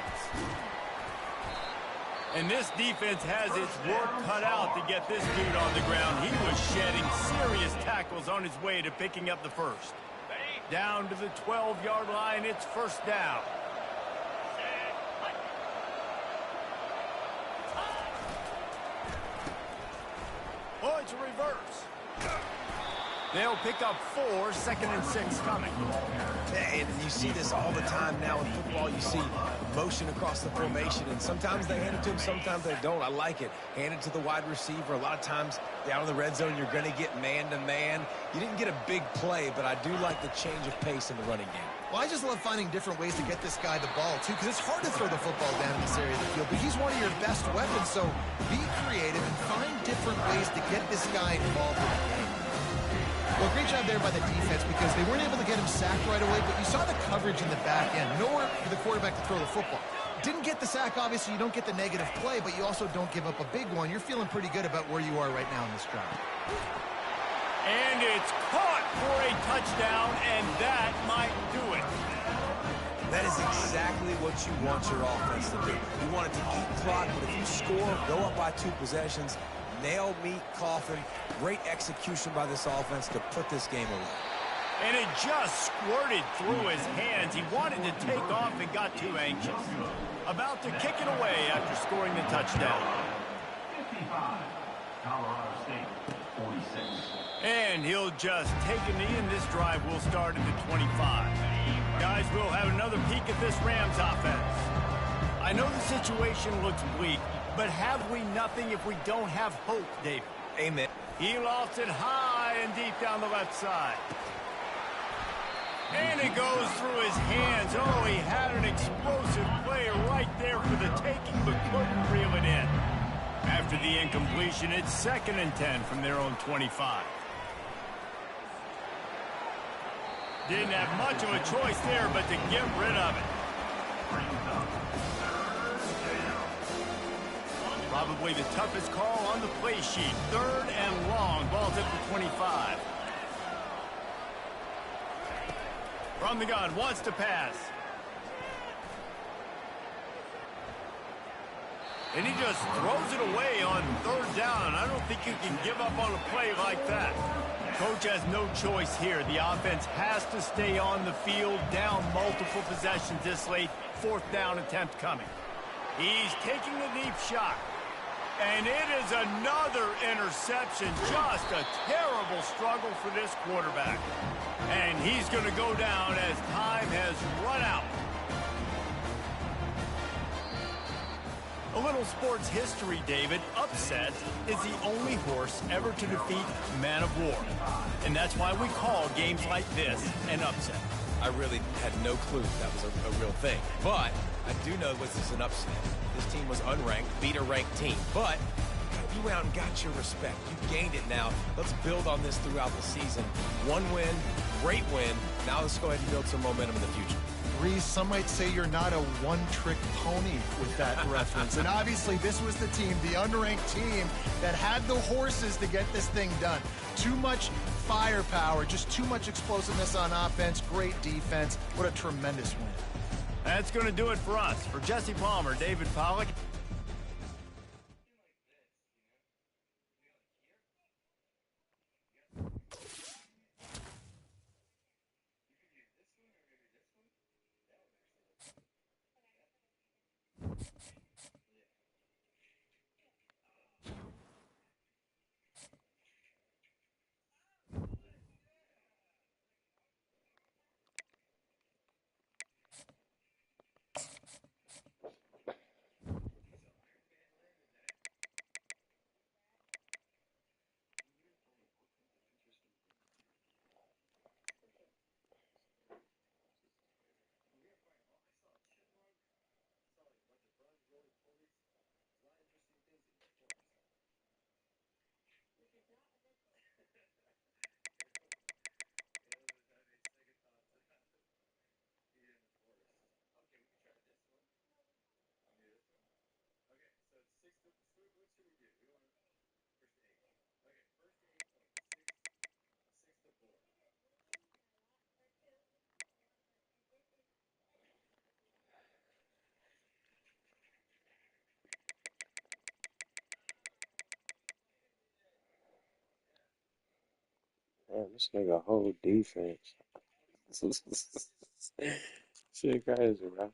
And this defense has its work cut out to get this dude on the ground. He was shedding serious tackles on his way to picking up the first. Down to the 12-yard line, it's first down. Oh, it's a reverse. They'll pick up 4, 2nd and 6 coming. And you see this all the time now in football. You see motion across the formation, and sometimes they hand it to him, sometimes they don't. I like it. Hand it to the wide receiver. A lot of times down in the red zone, you're going to get man-to-man. You didn't get a big play, but I do like the change of pace in the running game. Well, I just love finding different ways to get this guy the ball, too, because it's hard to throw the football down in this area of the field, but he's one of your best weapons, so be creative and find different ways to get this guy involved in the game. Well, great job there by the defense because they weren't able to get him sacked right away, but you saw the coverage in the back end. Nowhere for the quarterback to throw the football. Didn't get the sack, obviously. You don't get the negative play, but you also don't give up a big one. You're feeling pretty good about where you are right now in this drive. And it's caught for a touchdown, and that might do it. That is exactly what you want your offense to do. You want it to eat clock, but if you score, go up by 2 possessions, nail, meat, coffin. Great execution by this offense to put this game away. And it just squirted through his hands. He wanted to take off and got too anxious. About to kick it away after scoring the touchdown. 55, Colorado State, 46. And he'll just take a knee, and this drive will start at the 25. Guys, we'll have another peek at this Rams offense. I know the situation looks bleak, but have we nothing if we don't have hope, David? Amen. He lofts it high and deep down the left side. And it goes through his hands. Oh, he had an explosive play right there for the taking, but couldn't reel it in. After the incompletion, it's 2nd and 10 from their own 25. Didn't have much of a choice there, but to get rid of it. Probably the toughest call on the play sheet. 3rd and long. Ball's at the 25. From the gun, wants to pass. And he just throws it away on 3rd down. I don't think you can give up on a play like that. Coach has no choice here. The offense has to stay on the field, down multiple possessions this late. 4th down attempt coming. He's taking a deep shot. And it is another interception. Just a terrible struggle for this quarterback. And he's going to go down as time has run out. A little sports history, David. Upset is the only horse ever to defeat Man of War. And that's why we call games like this an upset. I really had no clue that was a real thing. But I do know this is an upset. This team was unranked, beat a ranked team. But you went out and got your respect. You gained it now. Let's build on this throughout the season. 1 win, great win. Now let's go ahead and build some momentum in the future. Reese, some might say you're not a one-trick pony with that reference. And obviously, this was the team, the unranked team, that had the horses to get this thing done. Too much firepower, just too much explosiveness on offense, great defense. What a tremendous win. That's going to do it for us. For Jesse Palmer, David Pollack. Damn, this nigga whole defense. Shit crazy, bro.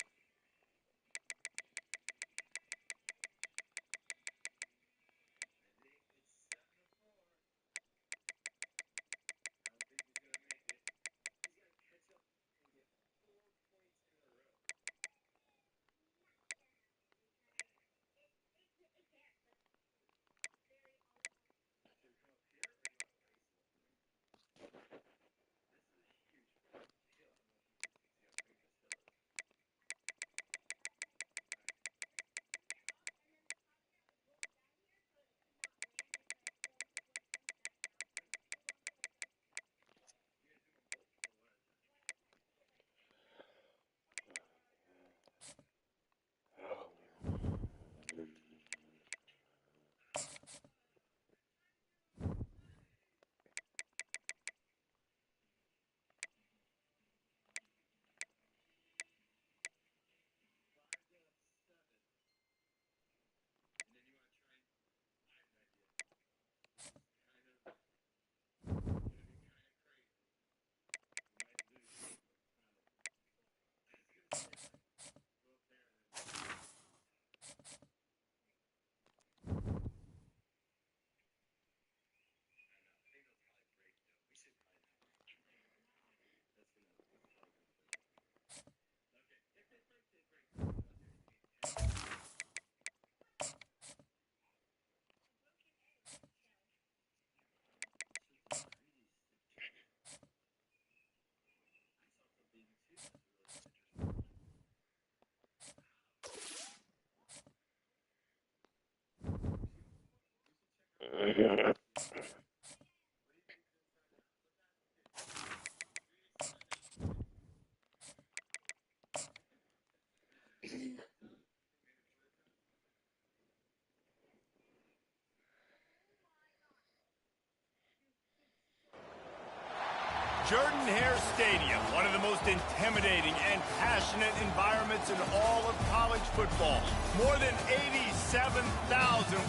Jordan-Hare Stadium, one of the most intimidating and passionate environments in all of college football. More than 87,000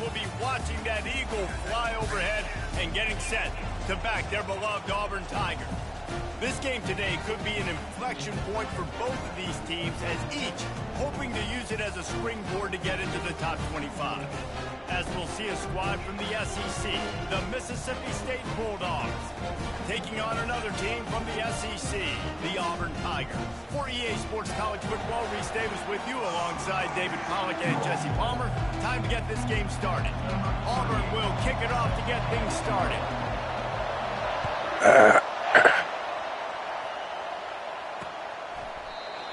will be watching that eagle fly overhead and getting set to back their beloved Auburn Tigers. This game today could be an inflection point for both of these teams, as each hoping to use it as a springboard to get into the top 25. As we'll see a squad from the SEC, the Mississippi State Bulldogs, taking on another team from the SEC, the Auburn Tigers. For EA Sports College Football, Reese Davis with you alongside David Pollack and Jesse Palmer. Time to get this game started. Auburn will kick it off to get things started.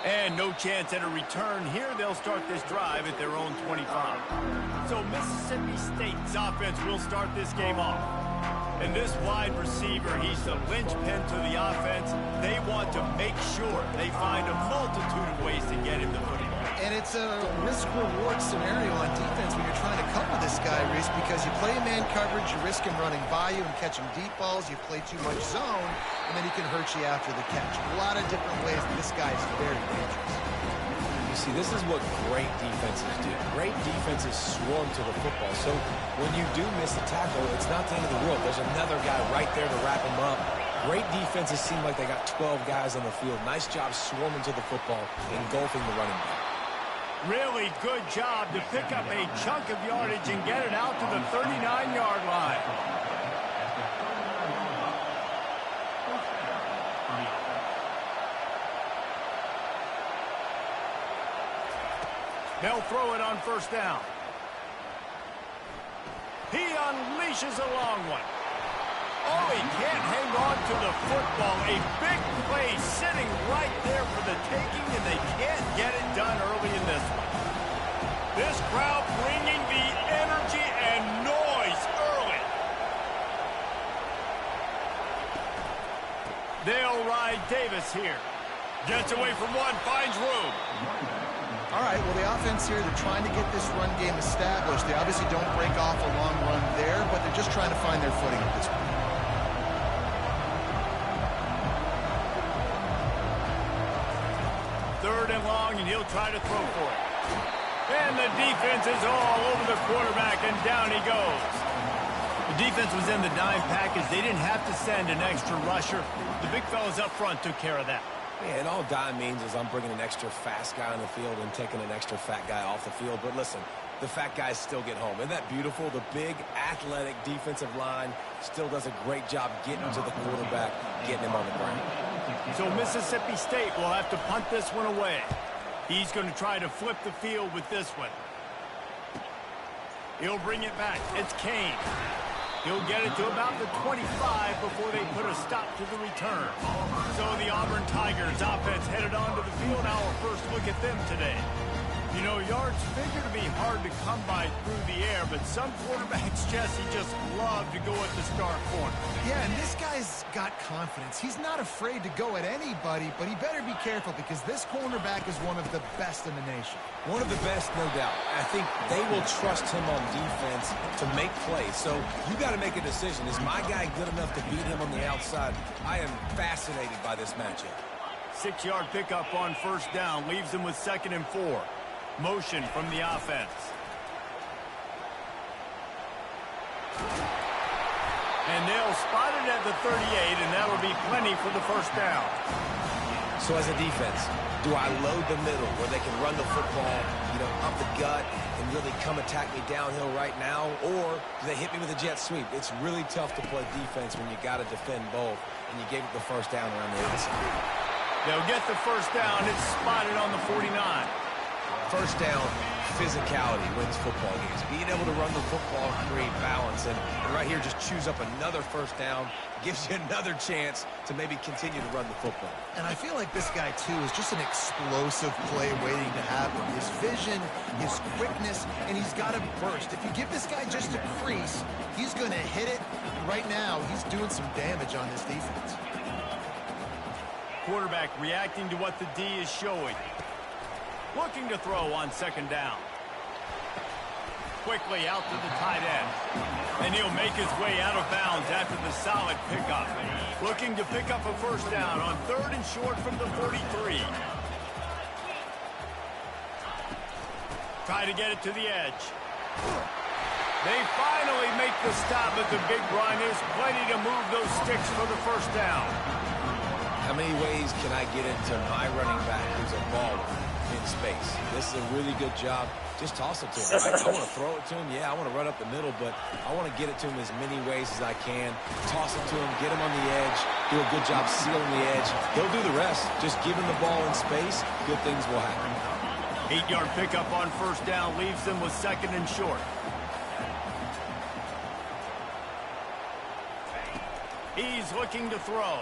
And no chance at a return here. They'll start this drive at their own 25. So Mississippi State's offense will start this game off. And this wide receiver, he's the linchpin to the offense. They want to make sure they find a multitude of ways to get him the football. And it's a risk-reward scenario on defense when you're trying to cover this guy, Reese, because you play man coverage, you risk him running by you and catching deep balls. You play too much zone, and then he can hurt you after the catch. A lot of different ways, and this guy is very dangerous. You see, this is what great defenses do. Great defenses swarm to the football. So when you do miss a tackle, it's not the end of the world. There's another guy right there to wrap him up. Great defenses seem like they got 12 guys on the field. Nice job swarming to the football, engulfing the running back. Really good job to pick up a chunk of yardage and get it out to the 39-yard line. They'll throw it on first down. He unleashes a long one. Oh, he can't hang on to the football. A big play sitting right there for the taking, and they can't get it done early in this one. This crowd bringing the energy and noise early. They'll ride Davis here. Gets away from one, finds room. All right, well, the offense here, they're trying to get this run game established. They obviously don't break off a long run there, but they're just trying to find their footing at this point. Third and long, and he'll try to throw for it. And the defense is all over the quarterback, and down he goes. The defense was in the dime package. They didn't have to send an extra rusher. The big fellas up front took care of that. Yeah, and all dime means is I'm bringing an extra fast guy on the field and taking an extra fat guy off the field. But listen, the fat guys still get home. Isn't that beautiful? The big, athletic defensive line still does a great job getting to the quarterback, getting him on the ground. So Mississippi State will have to punt this one away. He's going to try to flip the field with this one. He'll bring it back. It's Kane. He'll get it to about the 25 before they put a stop to the return. So the Auburn Tigers offense headed onto the field. Our first look at them today. You know, yards figure to be hard to come by through the air, but some quarterbacks, Jesse, just love to go at the start corner. Yeah, and this guy's got confidence. He's not afraid to go at anybody, but he better be careful because this cornerback is one of the best in the nation. One of the best, no doubt. I think they will trust him on defense to make plays. So you got to make a decision. Is my guy good enough to beat him on the outside? I am fascinated by this matchup. 6-yard pickup on first down leaves them with 2nd and 4. Motion from the offense. And they'll spot it at the 38, and that'll be plenty for the first down. So as a defense, do I load the middle where they can run the football, up the gut and really come attack me downhill right now? Or do they hit me with a jet sweep? It's really tough to play defense when you got to defend both, and you gave it the first down around the outside. They'll get the first down. It's spotted on the 49. First down, physicality wins football games. Being able to run the football, create balance, and right here just choose up another first down, gives you another chance to maybe continue to run the football. And I feel like this guy, too, is just an explosive play waiting to happen. His vision, his quickness, and he's got a burst. If you give this guy just a crease, he's going to hit it. Right now, he's doing some damage on this defense. Quarterback reacting to what the D is showing. Looking to throw on 2nd down. Quickly out to the tight end. And he'll make his way out of bounds after the solid pickup. Looking to pick up a first down on 3rd and short from the 43. Try to get it to the edge. They finally make the stop, but the big run is plenty to move those sticks for the first down. How many ways can I get into my running back who's a baller in space? This is a really good job. Just toss it to him, right? I want to throw it to him. Yeah, I want to run up the middle, but I want to get it to him as many ways as I can. Toss it to him, get him on the edge, do a good job sealing the edge. They'll do the rest. Just give him the ball in space, good things will happen. 8-yard pickup on first down leaves them with 2nd and short. He's looking to throw.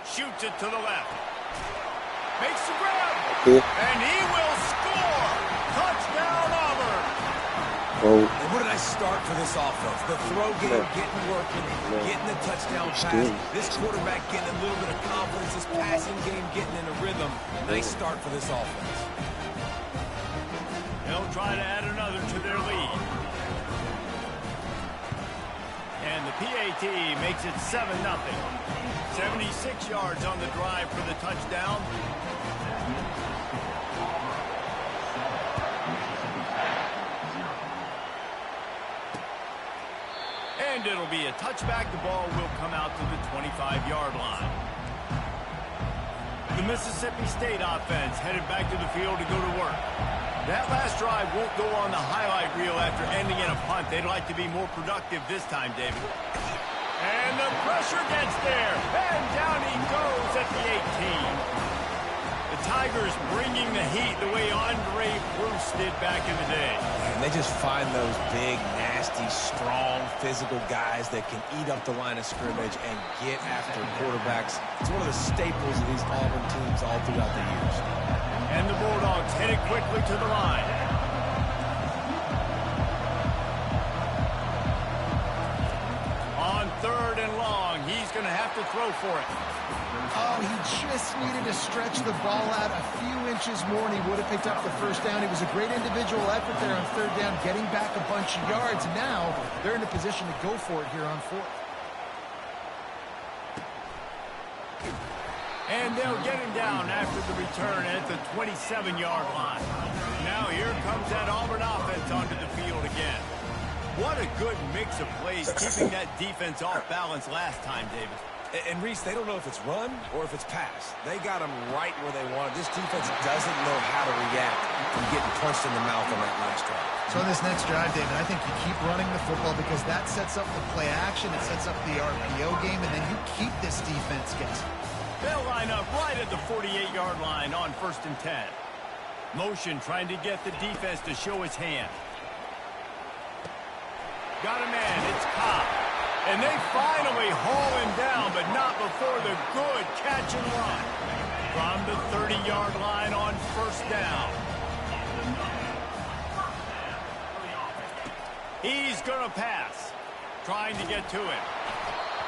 Shoots it to the left. Makes the grab. And he will score. Touchdown, Auburn. Oh. And what did I nice start for this offense. The throw game getting working, getting the touchdown pass. This quarterback getting a little bit of confidence. This passing game getting in a rhythm. Nice start for this offense. They'll try to add another to their lead. And the PAT makes it 7-0. 76 yards on the drive for the touchdown. And it'll be a touchback. The ball will come out to the 25-yard line. The Mississippi State offense headed back to the field to go to work. That last drive won't go on the highlight reel after ending in a punt. They'd like to be more productive this time, David. And the pressure gets there. And down he goes at the 18. The Tigers bringing the heat the way Andre Bruce did back in the day. And they just find those big, nasty, strong, physical guys that can eat up the line of scrimmage and get after quarterbacks. It's one of the staples of these Auburn teams all throughout the years. And the Bulldogs headed quickly to the line. On 3rd and long, he's going to have to throw for it. Oh, he just needed to stretch the ball out a few inches more, and he would have picked up the first down. It was a great individual effort there on 3rd down, getting back a bunch of yards. Now they're in a position to go for it here on 4th. And they'll get him down after the return at the 27-yard line. Now here comes that Auburn offense onto the field again. What a good mix of plays, keeping that defense off balance last time, David. And, Reese, they don't know if it's run or if it's pass. They got them right where they wanted. This defense doesn't know how to react from getting punched in the mouth on that last drive. So on this next drive, David, I think you keep running the football because that sets up the play action, it sets up the RPO game, and then you keep this defense guessing. They'll line up right at the 48-yard line on 1st and 10. Motion trying to get the defense to show his hand. Got a man, it's Cobb. And they finally haul him down, but not before the good catch and run. From the 30-yard line on 1st down. He's going to pass. Trying to get to it.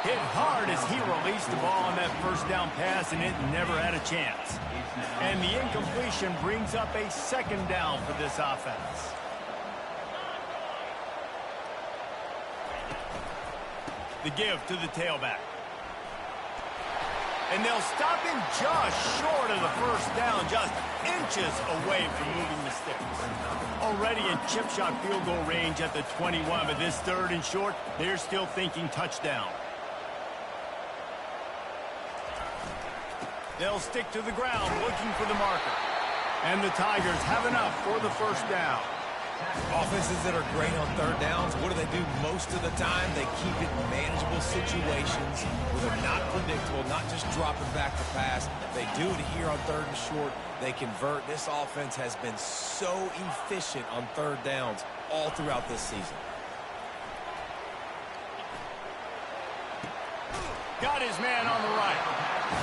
Hit hard as he released the ball on that 1st down pass, and it never had a chance. And the incompletion brings up a 2nd down for this offense. The give to the tailback. And they'll stop him just short of the 1st down, just inches away from moving the sticks. Already in chip shot field goal range at the 21, but this 3rd and short, they're still thinking touchdown. They'll stick to the ground looking for the marker. And the Tigers have enough for the 1st down. Offenses that are great on 3rd downs, what do they do most of the time? They keep it in manageable situations where they're not predictable, not just dropping back to pass. They do it here on 3rd and short. They convert. This offense has been so efficient on 3rd downs all throughout this season. Got his man on the right.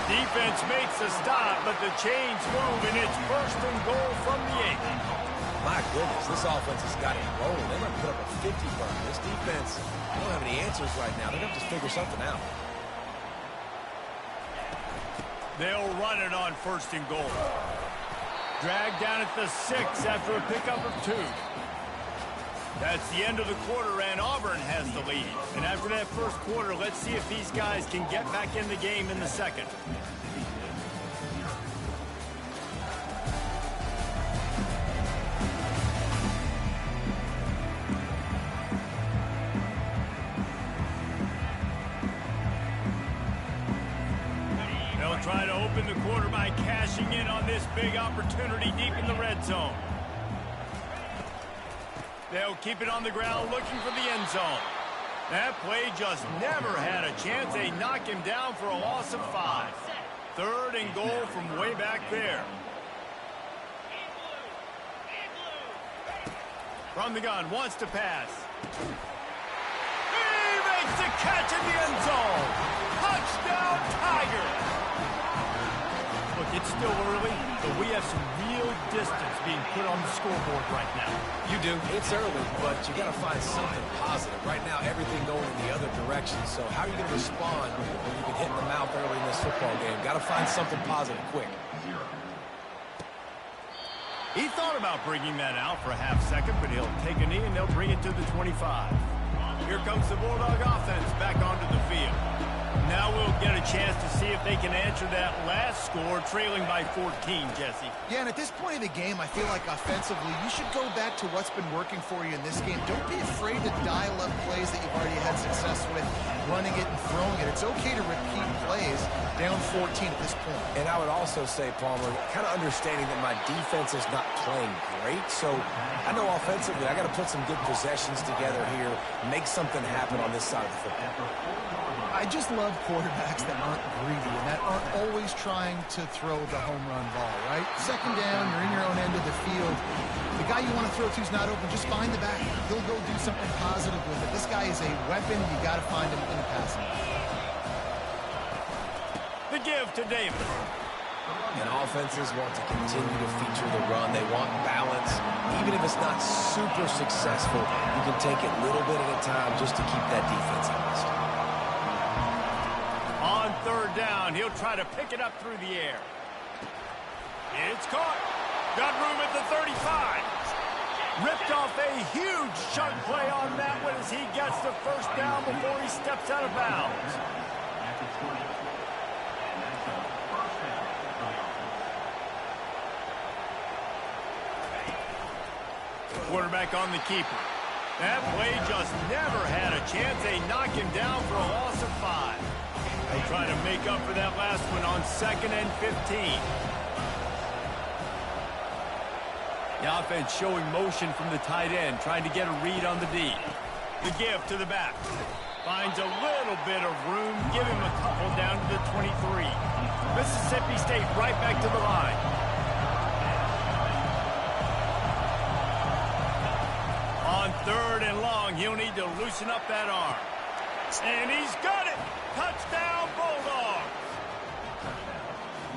Defense makes a stop, but the chains move, and it's 1st and goal from the 8. My goodness, this offense has got it rolling. They might put up a 50 burn. This defense, they don't have any answers right now. They're going to have to figure something out. They'll run it on 1st and goal. Dragged down at the 6 after a pickup of 2. That's the end of the quarter, and Auburn has the lead. And after that 1st quarter, let's see if these guys can get back in the game in the 2nd. Try to open the quarter by cashing in on this big opportunity deep in the red zone. They'll keep it on the ground looking for the end zone. That play just never had a chance. They knock him down for a loss of 5. 3rd and goal from way back there. From the gun, wants to pass. He makes the catch in the end zone. Touchdown, Tigers. Look, It's still early, but we have some real distance being put on the scoreboard right now. You do. It's early, but you got to find something positive. Right now, everything going in the other direction. So how are you going to respond when you've been hitting the mouth early in this football game? Got to find something positive quick. He thought about bringing that out for a half second, but he'll take a knee and they'll bring it to the 25. Here comes the Bulldog offense back onto the field. Now we'll get a chance to see if they can answer that last score, trailing by 14, Jesse. Yeah, and at this point of the game, I feel like offensively, you should go back to what's been working for you in this game. Don't be afraid to dial up plays that you've already had success with, running it and throwing it. It's okay to repeat plays down 14 at this point. And I would also say, Palmer, kind of understanding that my defense is not playing great. So I know offensively I got to put some good possessions together here, make something happen on this side of the football. I just love quarterbacks that aren't greedy and that aren't always trying to throw the home run ball, right? Second down, you're in your own end of the field. The guy you want to throw to is not open. Just find the back. He'll go do something positive with it. This guy is a weapon. You got to find him in the passing. The give to Davis. And offenses want to continue to feature the run. They want balance. Even if it's not super successful, you can take it little bit at a time just to keep that defense honest. On third down, he'll try to pick it up through the air. It's caught. Got room at the 35. Ripped off a huge chunk play on that one as he gets the first down before he steps out of bounds. Quarterback on the keeper. That play just never had a chance. They knock him down for a loss of 5. They try to make up for that last one on 2nd and 15. The offense showing motion from the tight end, trying to get a read on the D. The give to the back. Finds a little bit of room. Give him a couple down to the 23. Mississippi State right back to the line. On 3rd and long, he'll need to loosen up that arm. And he's got it! Touchdown, Bulldogs!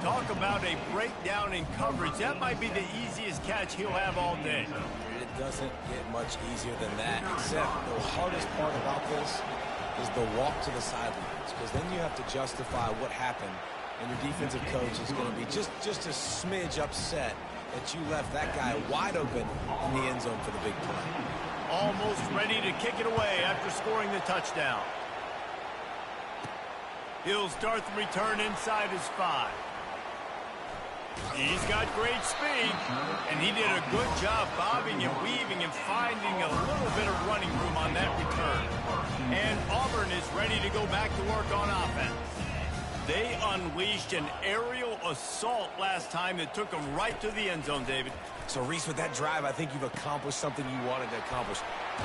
Talk about a breakdown in coverage. That might be the easiest catch he'll have all day. It doesn't get much easier than that, except the hardest part about this is the walk to the sidelines, because then you have to justify what happened, and your defensive coach is going to be just a smidge upset that you left that guy wide open in the end zone for the big play. Almost ready to kick it away after scoring the touchdown. He'll start the return inside his 5. He's got great speed, and he did a good job bobbing and weaving and finding a little bit of running room on that return. And Auburn is ready to go back to work on offense. They unleashed an aerial assault last time that took them right to the end zone, David. So, Reese, with that drive, I think you've accomplished something you wanted to accomplish.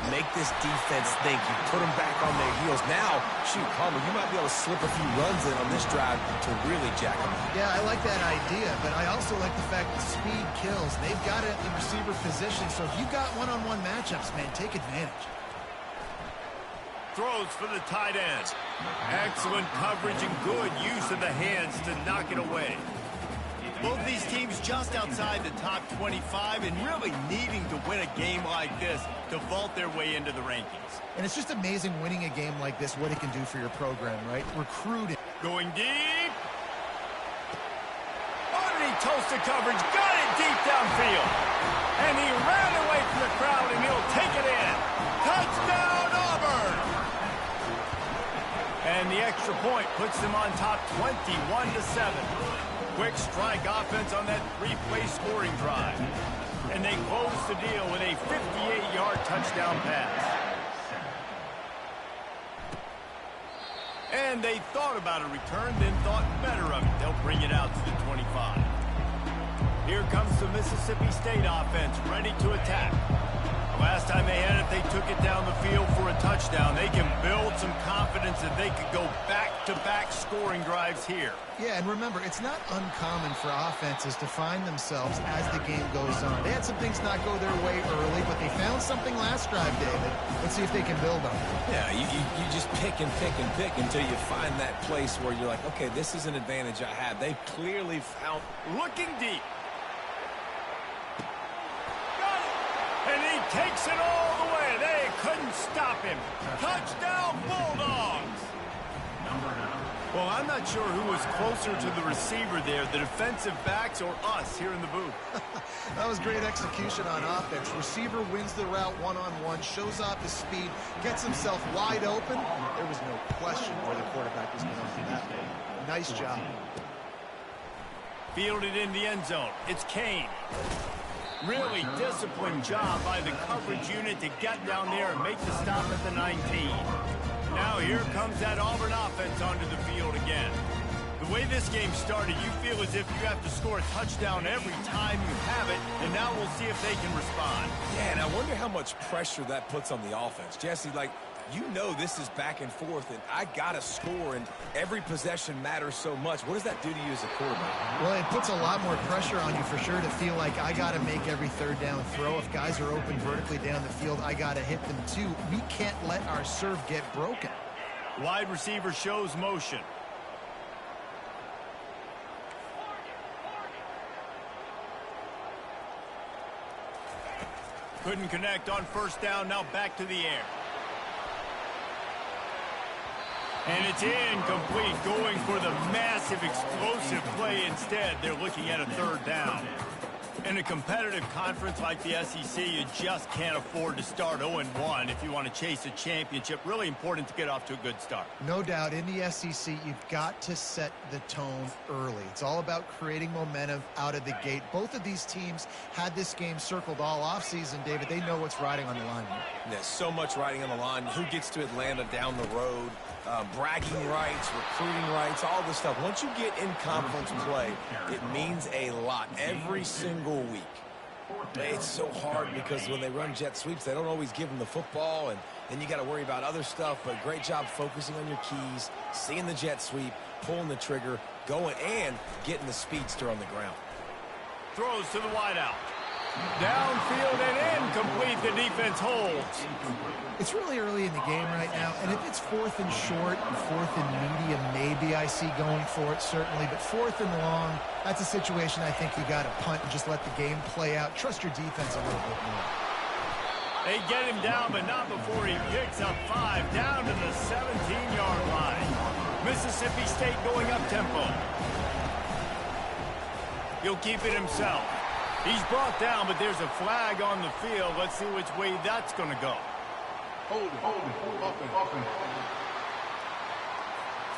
Make this defense think. You put them back on their heels. Now, shoot, Palmer, you might be able to slip a few runs in on this drive to really jack them up. Yeah, I like that idea, but I also like the fact that speed kills. They've got it at the receiver position, so if you've got one-on-one matchups, man, take advantage. Throws for the tight end. Excellent coverage and good use of the hands to knock it away. Both these teams just outside the top 25 and really needing to win a game like this to vault their way into the rankings. And it's just amazing winning a game like this, what it can do for your program, right? Recruiting. Going deep. Underneath toasted coverage. Got it deep downfield. And he ran away from the crowd and he'll take it in. Touchdown Auburn! And the extra point puts them on top 21-7. Quick strike offense on that 3-play scoring drive. And they close the deal with a 58-yard touchdown pass. And they thought about a return, then thought better of it. They'll bring it out to the 25. Here comes the Mississippi State offense, ready to attack. Last time they had it, they took it down the field for a touchdown. They can build some confidence that they could go back-to-back scoring drives here. Yeah, and remember, it's not uncommon for offenses to find themselves as the game goes on. They had some things not go their way early, but they found something last drive, David. Let's see if they can build on it. Yeah, you just pick and pick and pick until you find that place where you're like, okay, this is an advantage I have. They clearly found. Looking deep. Got it. And he takes it all the way. They couldn't stop him. Touchdown, Bulldogs. Well, I'm not sure who was closer to the receiver there, the defensive backs or us here in the booth. That was great execution on offense. Receiver wins the route one-on-one, shows off his speed, gets himself wide open. There was no question where the quarterback was going on that one. Nice job. Fielded in the end zone. It's Kane. Really disciplined job by the coverage unit to get down there and make the stop at the 19. Now here comes that Auburn offense onto the field again. The way this game started, you feel as if you have to score a touchdown every time you have it, and now we'll see if they can respond. Yeah, and I wonder how much pressure that puts on the offense. Jesse, like, you know this is back and forth, and I got to score, and every possession matters so much. What does that do to you as a quarterback? Well, it puts a lot more pressure on you for sure to feel like I got to make every third down throw. If guys are open vertically down the field, I got to hit them too. We can't let our serve get broken. Wide receiver shows motion. Couldn't connect on first down, now back to the air. And it's incomplete, going for the massive explosive play instead. They're looking at a third down. In a competitive conference like the SEC, you just can't afford to start 0-1 if you want to chase a championship. Really important to get off to a good start. No doubt, in the SEC, you've got to set the tone early. It's all about creating momentum out of the gate. Both of these teams had this game circled all offseason, David. They know what's riding on the line here. There's so much riding on the line. Who gets to Atlanta down the road? Bragging rights, recruiting rights, all this stuff. Once you get in conference play, it means a lot every single week. It's so hard because when they run jet sweeps, they don't always give them the football, and then you got to worry about other stuff. But great job focusing on your keys, seeing the jet sweep, pulling the trigger, going, and getting the speedster on the ground. Throws to the wideout. Downfield and incomplete. The defense holds. It's really early in the game right now, and if it's fourth and short, fourth and medium, maybe I see going for it, certainly. But fourth and long, that's a situation I think you got to punt and just let the game play out. Trust your defense a little bit more. They get him down, but not before he picks up 5 down to the 17-yard line. Mississippi State going up tempo. He'll keep it himself. He's brought down, but there's a flag on the field. Let's see which way that's going to go. Hold it.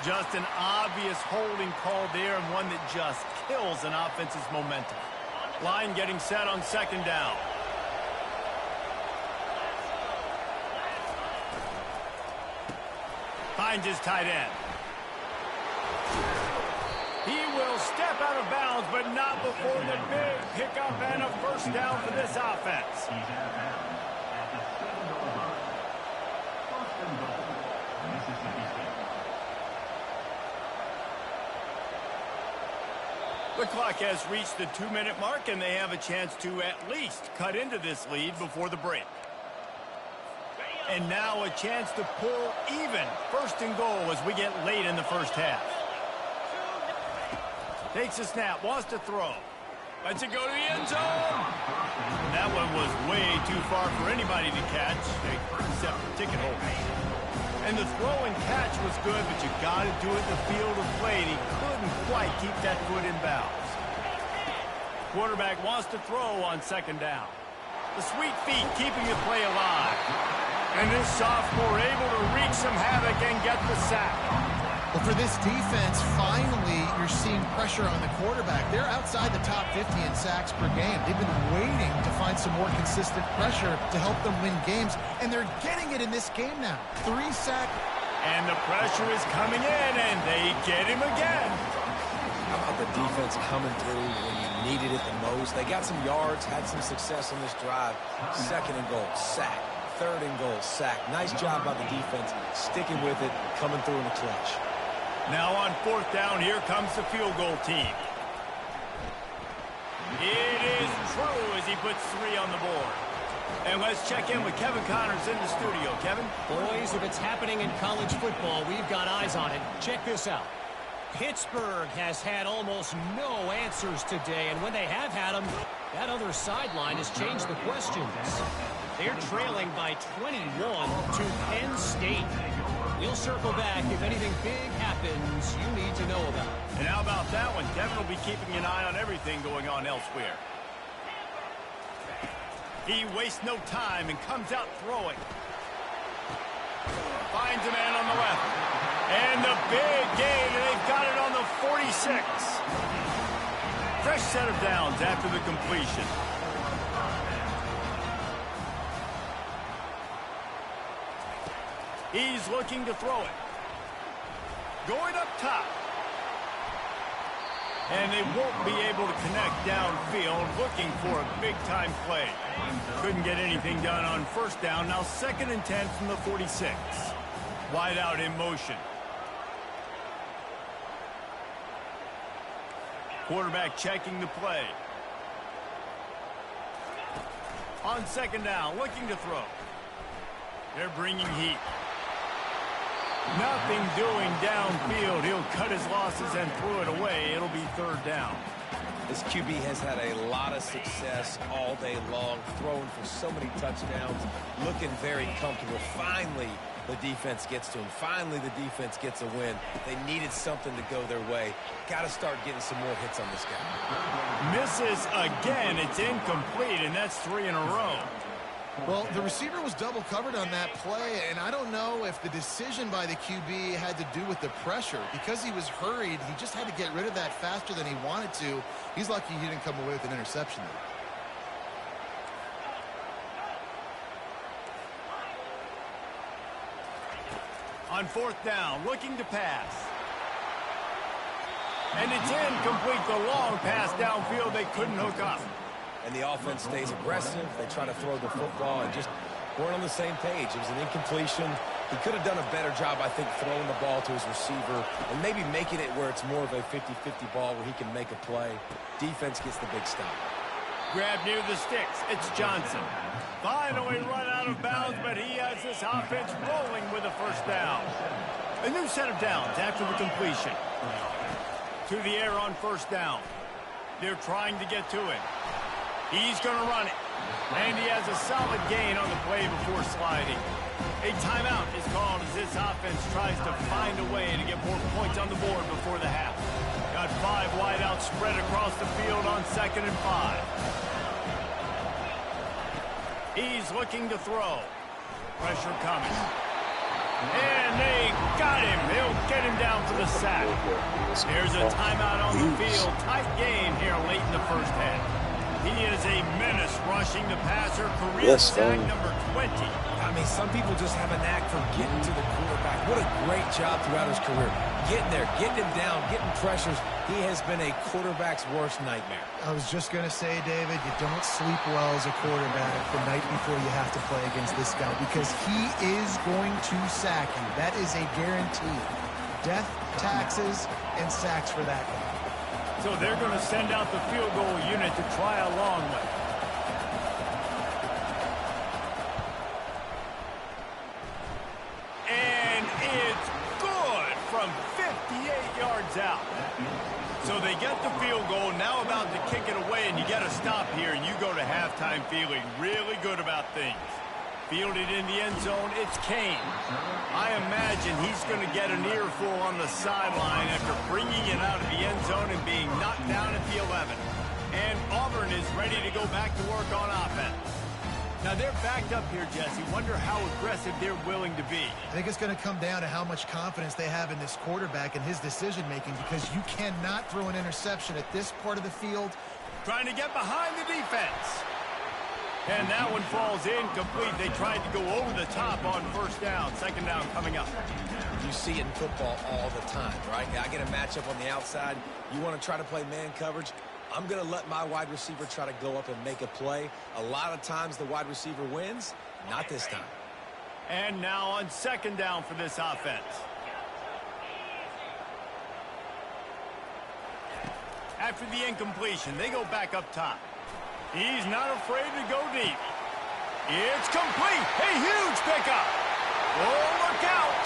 Just an obvious holding call there, and one that just kills an offense's momentum. Line getting set on second down. Finds his tight end. He will step out of bounds, but not before the big pickup and a first down for this offense. The clock has reached the 2-minute mark, and they have a chance to at least cut into this lead before the break. And now a chance to pull even. First and goal as we get late in the first half. Takes a snap, wants to throw. Lets it go to the end zone. That one was way too far for anybody to catch, except the ticket holder. And the throw and catch was good, but you got to do it in the field of play, and he couldn't quite keep that foot in bounds. Quarterback wants to throw on second down. The sweet feet keeping the play alive. And this sophomore able to wreak some havoc and get the sack. Well, for this defense, finally, you're seeing pressure on the quarterback. They're outside the top 50 in sacks per game. They've been waiting to find some more consistent pressure to help them win games, and they're getting it in this game now. 3 sacks. And the pressure is coming in, and they get him again. How about the defense coming through when you needed it the most. They got some yards, had some success on this drive. 2nd and goal, sack. 3rd and goal, sack. Nice job by the defense, sticking with it, coming through in the clutch. Now on 4th down, here comes the field goal team. It is true as he puts 3 on the board. And let's check in with Kevin Connors in the studio. Kevin? Boys, if it's happening in college football, we've got eyes on it. Check this out. Pittsburgh has had almost no answers today, and when they have had them, that other sideline has changed the questions. They're trailing by 21 to Penn State. We'll circle back if anything big happens you need to know about. And how about that one? Kevin will be keeping an eye on everything going on elsewhere. He wastes no time and comes out throwing. Finds a man on the left. And the big gain, and they've got it on the 46. Fresh set of downs after the completion. He's looking to throw it. Going up top. And they won't be able to connect downfield, looking for a big-time play. Couldn't get anything done on 1st down. Now 2nd and 10 from the 46. Wide out in motion. Quarterback checking the play. On 2nd down, looking to throw. They're bringing heat. Nothing doing downfield. He'll cut his losses and throw it away. It'll be 3rd down. This QB has had a lot of success all day long, throwing for so many touchdowns, looking very comfortable. Finally, the defense gets to him. Finally, the defense gets a win. They needed something to go their way. Got to start getting some more hits on this guy. Misses again. It's incomplete, and that's 3 in a row. Well, the receiver was double covered on that play, and I don't know if the decision by the QB had to do with the pressure. Because he was hurried, he just had to get rid of that faster than he wanted to. He's lucky he didn't come away with an interception there. On 4th down, looking to pass. And it's incomplete. The long pass downfield, they couldn't hook up. And the offense stays aggressive. They try to throw the football and just weren't on the same page. It was an incompletion. He could have done a better job, I think, throwing the ball to his receiver and maybe making it where it's more of a 50-50 ball where he can make a play. Defense gets the big stop. Grab near the sticks. It's Johnson. Finally run out of bounds, but he has this offense rolling with a 1st down. A new set of downs after the completion. To the air on 1st down. They're trying to get to it. He's going to run it. And he has a solid gain on the play before sliding. A timeout is called as this offense tries to find a way to get more points on the board before the half. Got 5 wideouts spread across the field on 2nd and 5. He's looking to throw. Pressure coming. And they got him. They'll get him down for the sack. There's a timeout on the field. Tight game here late in the 1st half. He is a menace rushing the passer. Career sack number 20. I mean, some people just have a knack for getting to the quarterback. What a great job throughout his career. Getting there, getting him down, getting pressures. He has been a quarterback's worst nightmare. I was just going to say, David, you don't sleep well as a quarterback the night before you have to play against this guy because he is going to sack you. That is a guarantee. Death, taxes, and sacks for that guy. So they're going to send out the field goal unit to try a long one. And it's good from 58 yards out. So they get the field goal, now about to kick it away, and you got to stop here, and you go to halftime feeling really good about things. Fielded in the end zone, it's Kane. I imagine he's going to get an earful on the sideline after bringing it out of the end zone and being knocked down at the 11. And Auburn is ready to go back to work on offense. Now they're backed up here, Jesse. Wonder how aggressive they're willing to be. I think it's going to come down to how much confidence they have in this quarterback and his decision-making because you cannot throw an interception at this part of the field. Trying to get behind the defense. And that one falls incomplete. They tried to go over the top on 1st down. 2nd down coming up. You see it in football all the time, right? I get a matchup on the outside. You want to try to play man coverage. I'm going to let my wide receiver try to go up and make a play. A lot of times the wide receiver wins, not this time. And now on second down for this offense. After the incompletion, they go back up top. He's not afraid to go deep. It's complete. A huge pickup. Oh, look out.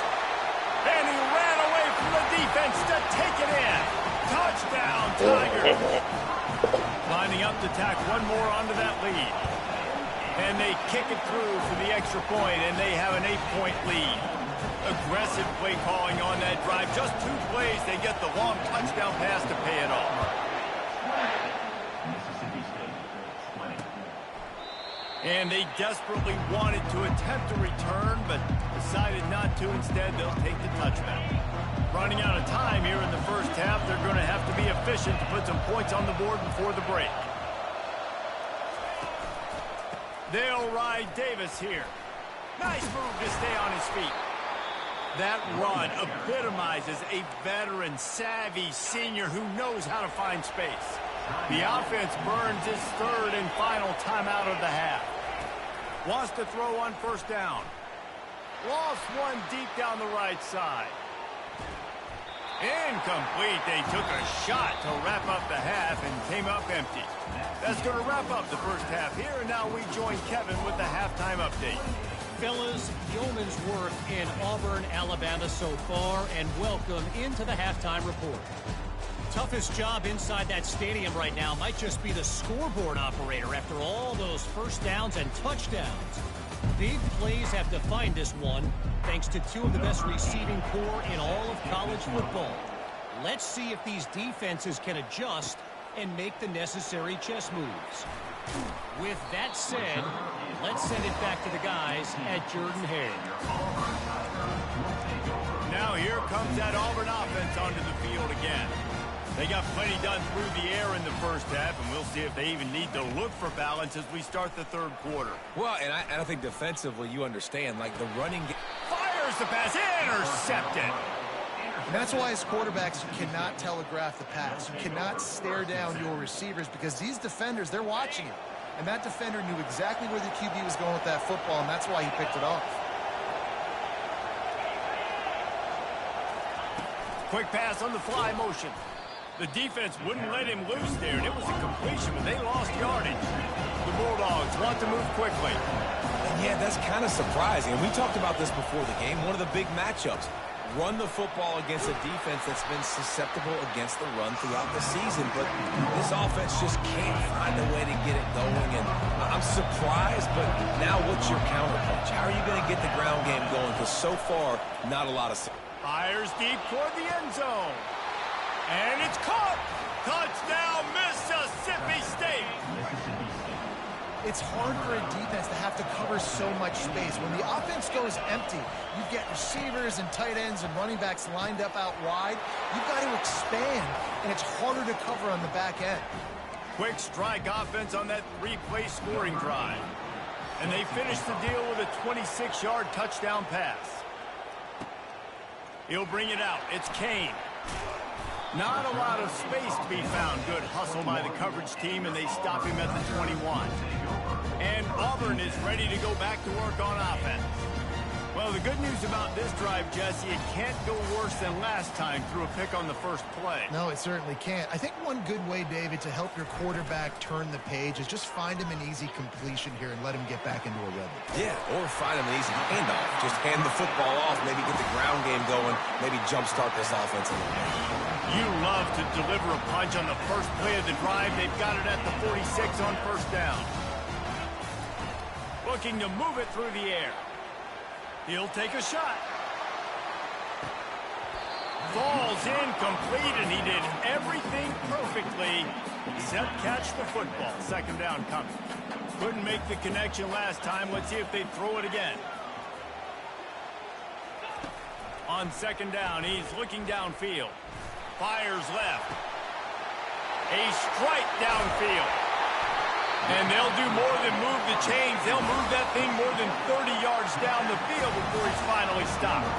And he ran away from the defense to take it in. Touchdown, Tigers. Lining up to tack one more onto that lead. And they kick it through for the extra point, and they have an 8-point lead. Aggressive play calling on that drive. Just 2 plays, they get the long touchdown pass to pay it off. And they desperately wanted to attempt a return, but decided not to. Instead, they'll take the touchback. Running out of time here in the first half, they're going to have to be efficient to put some points on the board before the break. They'll ride Davis here. Nice move to stay on his feet. That run epitomizes a veteran, savvy senior who knows how to find space. The offense burns his third and final timeout of the half. Wants to throw on first down. Lost one deep down the right side. Incomplete. They took a shot to wrap up the half and came up empty. That's going to wrap up the first half here, and now we join Kevin with the halftime update. Fellas, yeoman's work in Auburn, Alabama so far, and welcome into the halftime report. Toughest job inside that stadium right now might just be the scoreboard operator after all those first downs and touchdowns. Big plays have defined this one, thanks to 2 of the best receiving corps in all of college football. Let's see if these defenses can adjust and make the necessary chess moves. With that said, let's send it back to the guys at Jordan-Hare. Now here comes that Auburn offense onto the field again. They got plenty done through the air in the first half, and we'll see if they even need to look for balance as we start the third quarter. Well, and I think defensively you understand, like the running game. Fires the pass, intercepted. And that's why as quarterbacks, you cannot telegraph the pass. You cannot stare down your receivers because these defenders, they're watching it. And that defender knew exactly where the QB was going with that football, and that's why he picked it off. Quick pass on the fly motion. The defense wouldn't let him loose there, and it was a completion, but they lost yardage. The Bulldogs want to move quickly. And yeah, that's kind of surprising. And we talked about this before the game. One of the big matchups. Run the football against a defense that's been susceptible against the run throughout the season. But this offense just can't find a way to get it going. And I'm surprised, but now what's your counterpunch? How are you going to get the ground game going? Because so far, not a lot of... Fires deep toward the end zone. And it's caught. Touchdown, Mississippi State. It's hard for a defense to have to cover so much space. When the offense goes empty, you get receivers and tight ends and running backs lined up out wide. You've got to expand, and it's harder to cover on the back end. Quick strike offense on that 3-play scoring drive. And they finish the deal with a 26-yard touchdown pass. He'll bring it out. It's Kane. Not a lot of space to be found. Good hustle by the coverage team, and they stop him at the 21. And Auburn is ready to go back to work on offense. Well, the good news about this drive, Jesse, it can't go worse than last time through a pick on the first play. No, it certainly can't. I think one good way, David, to help your quarterback turn the page is just find him an easy completion here and let him get back into a rhythm. Yeah, or find him an easy handoff. Just hand the football off, maybe get the ground game going, maybe jumpstart this offense a little bit. You love to deliver a punch on the first play of the drive. They've got it at the 46 on first down. Looking to move it through the air. He'll take a shot. Falls incomplete, and he did everything perfectly except catch the football. Second down coming. Couldn't make the connection last time. Let's see if they throw it again. On second down, he's looking downfield. Fires left. A strike downfield. And they'll do more than move the chains. They'll move that thing more than 30 yards down the field before he's finally stopped.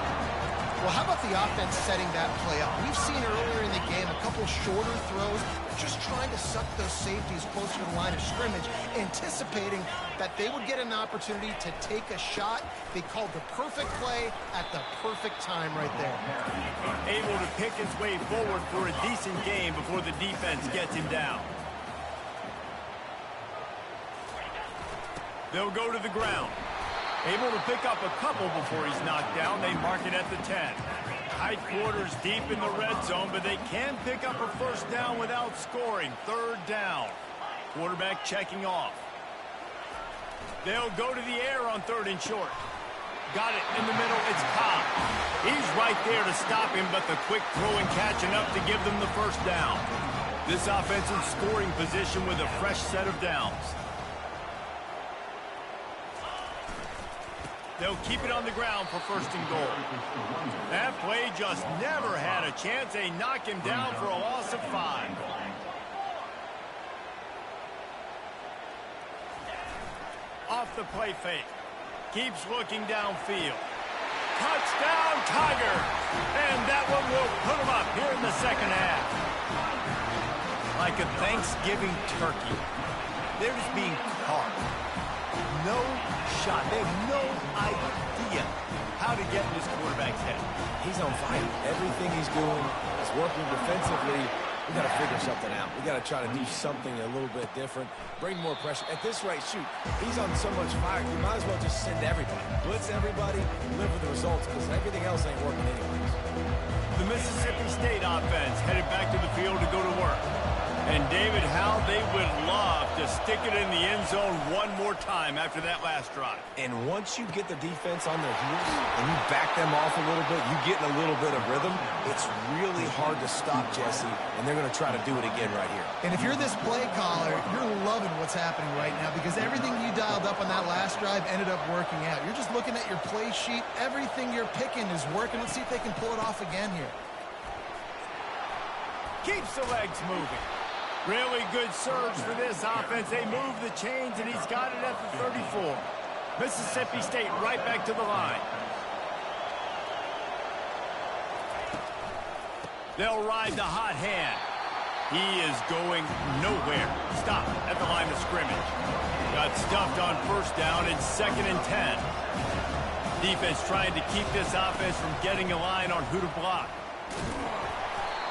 Well, how about the offense setting that play up? We've seen earlier in the game a couple shorter throws, just trying to suck those safeties closer to the line of scrimmage, anticipating that they would get an opportunity to take a shot. They called the perfect play at the perfect time right there. Able to pick his way forward for a decent game before the defense gets him down. They'll go to the ground. Able to pick up a couple before he's knocked down. They mark it at the 10. Tight quarters deep in the red zone, but they can pick up a first down without scoring. Third down. Quarterback checking off. They'll go to the air on 3rd and short. Got it in the middle. It's Cobb. He's right there to stop him, but the quick throw and catch enough to give them the first down. This offensive scoring position with a fresh set of downs. They'll keep it on the ground for 1st and goal. That play just never had a chance. They knock him down for a loss of 5. Off the play fake. Keeps looking downfield. Touchdown, Tiger! And that one will put him up here in the second half. Like a Thanksgiving turkey. They're just being carved. No shot. They have no idea how to get in this quarterback's head. He's on fire. Everything he's doing is working defensively. We got to figure something out. We got to try to do something a little bit different. Bring more pressure. At this rate, shoot, he's on so much fire. You might as well just send everybody. Blitz everybody, live with the results, because everything else ain't working anyways. The Mississippi State offense headed back to the field to go to work. And, David, how they would love to stick it in the end zone one more time after that last drive. And once you get the defense on their heels and you back them off a little bit, you get in a little bit of rhythm, it's really hard to stop Jesse, and they're going to try to do it again right here. And if you're this play caller, you're loving what's happening right now because everything you dialed up on that last drive ended up working out. You're just looking at your play sheet. Everything you're picking is working. Let's see if they can pull it off again here. Keeps the legs moving. Really good surge for this offense. They move the chains, and he's got it at the 34. Mississippi State right back to the line. They'll ride the hot hand. He is going nowhere. Stop at the line of scrimmage. Got stuffed on 1st down and 2nd and 10. Defense trying to keep this offense from getting a line on who to block.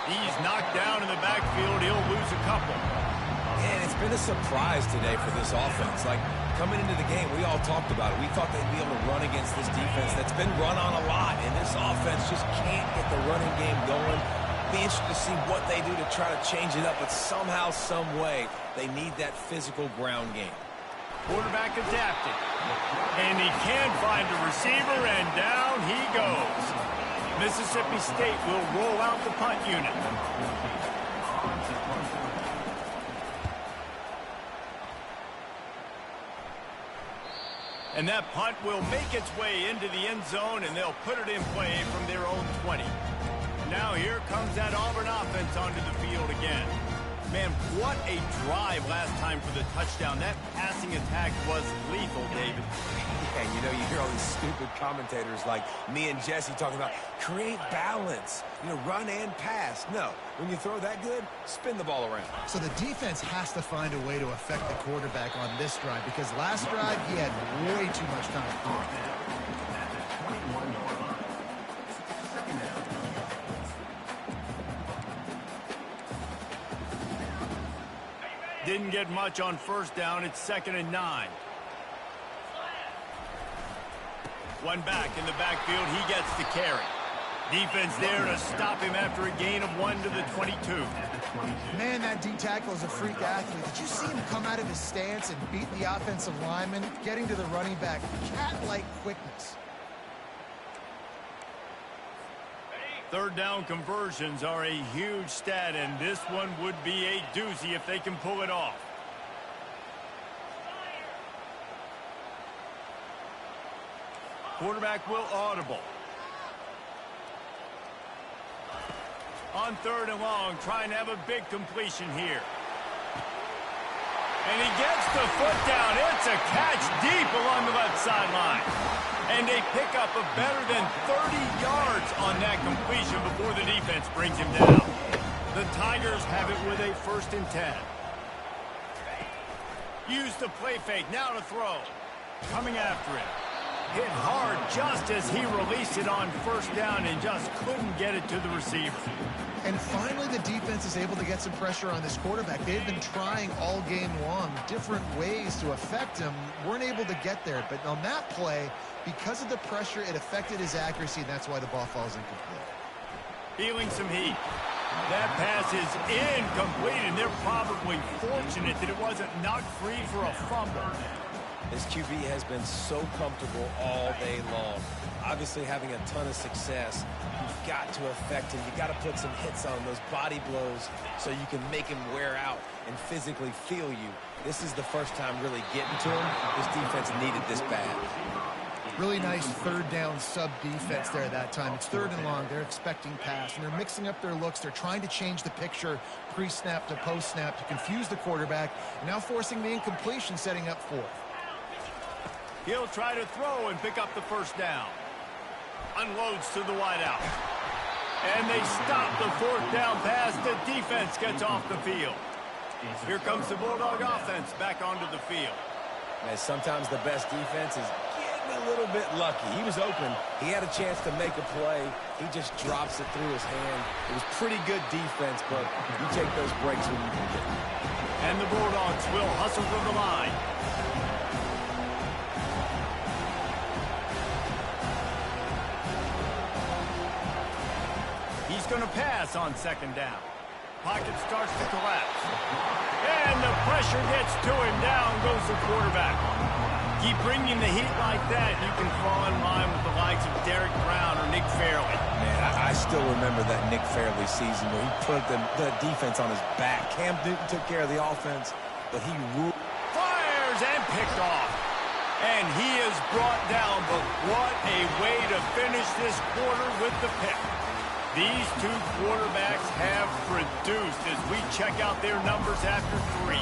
He's knocked down in the backfield. He'll lose a couple. And it's been a surprise today for this offense. Like, coming into the game, we all talked about it. We thought they'd be able to run against this defense that's been run on a lot. And this offense just can't get the running game going. Be interested to see what they do to try to change it up. But somehow, some way, they need that physical ground game. Quarterback adapted. And he can find a receiver, and down he goes. Mississippi State will roll out the punt unit. And that punt will make its way into the end zone, and they'll put it in play from their own 20. Now here comes that Auburn offense onto the field again. Man, what a drive last time for the touchdown. That passing attack was lethal, David. And you know, you hear all these stupid commentators like me and Jesse talking about create balance, run and pass. No, when you throw that good, spin the ball around. So the defense has to find a way to affect the quarterback on this drive because last drive he had way too much time. Didn't get much on 1st down. It's 2nd and 9. One back in the backfield. He gets the carry. Defense there to stop him after a gain of 1 to the 22. Man, that D-tackle is a freak athlete. Did you see him come out of his stance and beat the offensive lineman, getting to the running back? Cat-like quickness. 3rd down conversions are a huge stat, and this one would be a doozy if they can pull it off. Quarterback will audible. On 3rd and long, trying to have a big completion here. And he gets the foot down. It's a catch deep along the left sideline. And a pickup of better than 30 yards on that completion before the defense brings him down. The Tigers have it with a 1st and 10. Use the play fake, now to throw. Coming after it. Hit hard just as he released it on 1st down and just couldn't get it to the receiver. And finally, the defense is able to get some pressure on this quarterback. They've been trying all game long different ways to affect him. Weren't able to get there. But on that play, because of the pressure, it affected his accuracy. That's why the ball falls incomplete. Feeling some heat. That pass is incomplete, and they're probably fortunate that it wasn't knocked free for a fumble. This QB has been so comfortable all day long. Obviously having a ton of success. You've got to affect him. You've got to put some hits on those body blows so you can make him wear out and physically feel you. This is the first time really getting to him. This defense needed this bad. Really nice 3rd down sub-defense there that time. It's 3rd and long. They're expecting pass, and they're mixing up their looks. They're trying to change the picture pre-snap to post-snap to confuse the quarterback, and now forcing the incompletion, setting up 4th. He'll try to throw and pick up the 1st down. Unloads to the wideout. And they stop the 4th down pass. The defense gets off the field. Here comes the Bulldog offense back onto the field. Man, sometimes the best defense is getting a little bit lucky. He was open. He had a chance to make a play. He just drops it through his hand. It was pretty good defense, but you take those breaks when you can get them. And the Bulldogs will hustle to the line. He's going to pass on 2nd down. Pocket starts to collapse. And the pressure gets to him. Down goes the quarterback. Keep bringing the heat like that, you can fall in line with the likes of Derek Brown or Nick Fairley. Man, I still remember that Nick Fairley season where he put the defense on his back. Cam Newton took care of the offense, but he ruled. Fires and picked off. And he is brought down, but what a way to finish this quarter with the pick. These two quarterbacks have produced as we check out their numbers after 3.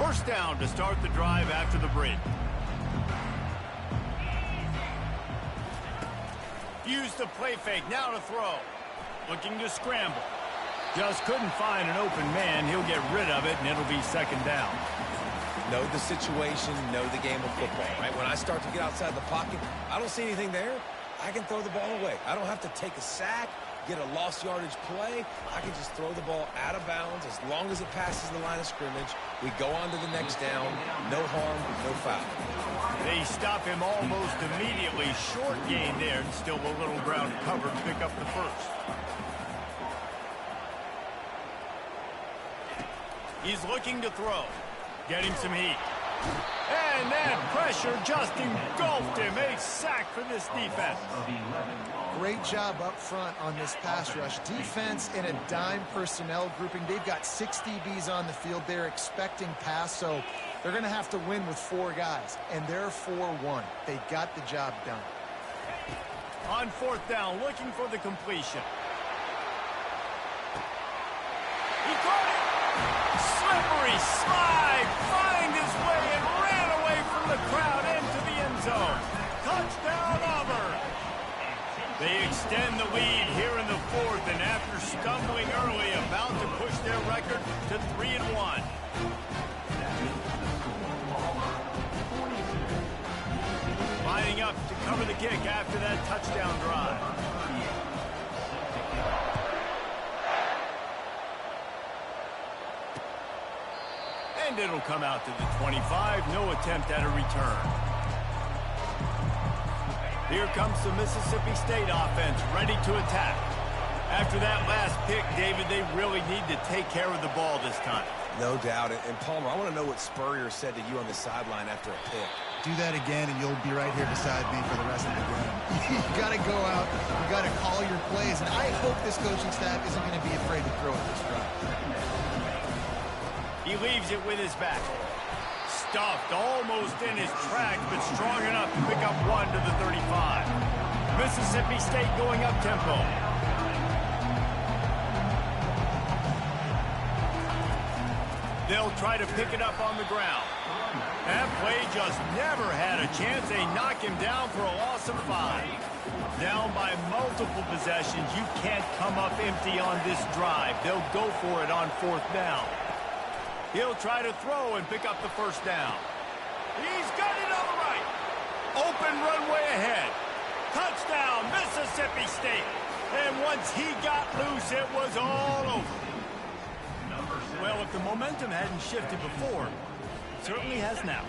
First down to start the drive after the break. Use the play fake, now to throw. Looking to scramble. Just couldn't find an open man. He'll get rid of it, and it'll be 2nd down. Know the situation, know the game of football, right? When I start to get outside the pocket, I don't see anything there. I can throw the ball away. I don't have to take a sack, get a lost yardage play. I can just throw the ball out of bounds as long as it passes the line of scrimmage. We go on to the next down. No harm, no foul. They stop him almost immediately. Short gain there, and still a little ground cover to pick up the 1st. He's looking to throw. Getting some heat. And that pressure just engulfed him. A sack for this defense. Great job up front on this pass rush. Defense in a dime personnel grouping. They've got 6 DBs on the field. They're expecting pass, so they're going to have to win with 4 guys. And they're 4-1. They got the job done. On 4th down, looking for the completion. He caught it. Slippery slide, find his way and ran away from the crowd into the end zone. Touchdown, Auburn. They extend the lead here in the 4th, and after stumbling early, about to push their record to 3-1. Lining up to cover the kick after that touchdown drive. And it'll come out to the 25. No attempt at a return. Here comes the Mississippi State offense, ready to attack. After that last pick, David, they really need to take care of the ball this time. No doubt. And Palmer, I want to know what Spurrier said to you on the sideline after a pick. Do that again, and you'll be right here beside me for the rest of the game. You got to go out. You got to call your plays. And I hope this coaching staff isn't going to be afraid to throw at this drive. He leaves it with his back. Stuffed almost in his tracks, but strong enough to pick up 1 to the 35. Mississippi State going up tempo. They'll try to pick it up on the ground. That play just never had a chance. They knock him down for a loss of 5. Down by multiple possessions. You can't come up empty on this drive. They'll go for it on 4th down. He'll try to throw and pick up the 1st down. He's got it on the right. Open runway ahead. Touchdown, Mississippi State. And once he got loose, it was all over. Well, if the momentum hadn't shifted before, it certainly has now.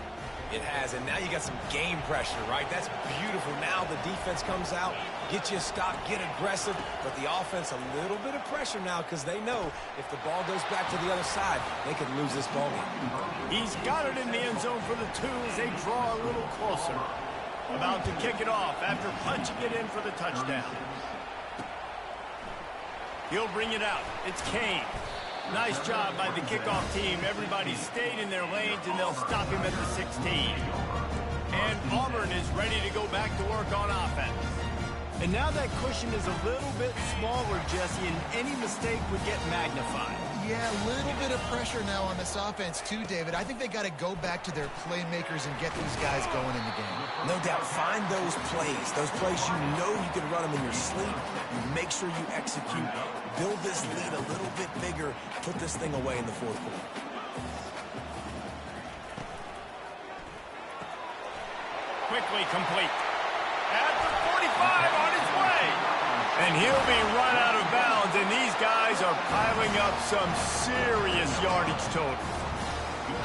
It has, and now you got some game pressure, right? That's beautiful. Now the defense comes out, get you a stop, get aggressive, but the offense a little bit of pressure now because they know if the ball goes back to the other side, they could lose this ball game. He's got it in the end zone for the 2 as they draw a little closer. About to kick it off after punching it in for the touchdown. He'll bring it out. It's Kane. Nice job by the kickoff team. Everybody stayed in their lanes, and they'll stop him at the 16. And Auburn is ready to go back to work on offense. And now that cushion is a little bit smaller, Jesse, and any mistake would get magnified. Yeah, a little bit of pressure now on this offense too, David. I think they got to go back to their playmakers and get these guys going in the game. No doubt, find those plays you know you can run them in your sleep. You make sure you execute, build this lead a little bit bigger, put this thing away in the 4th quarter. Quickly complete. At the 45 on its way. And he'll be run out of bounds, and these guys are piling up some serious yardage total.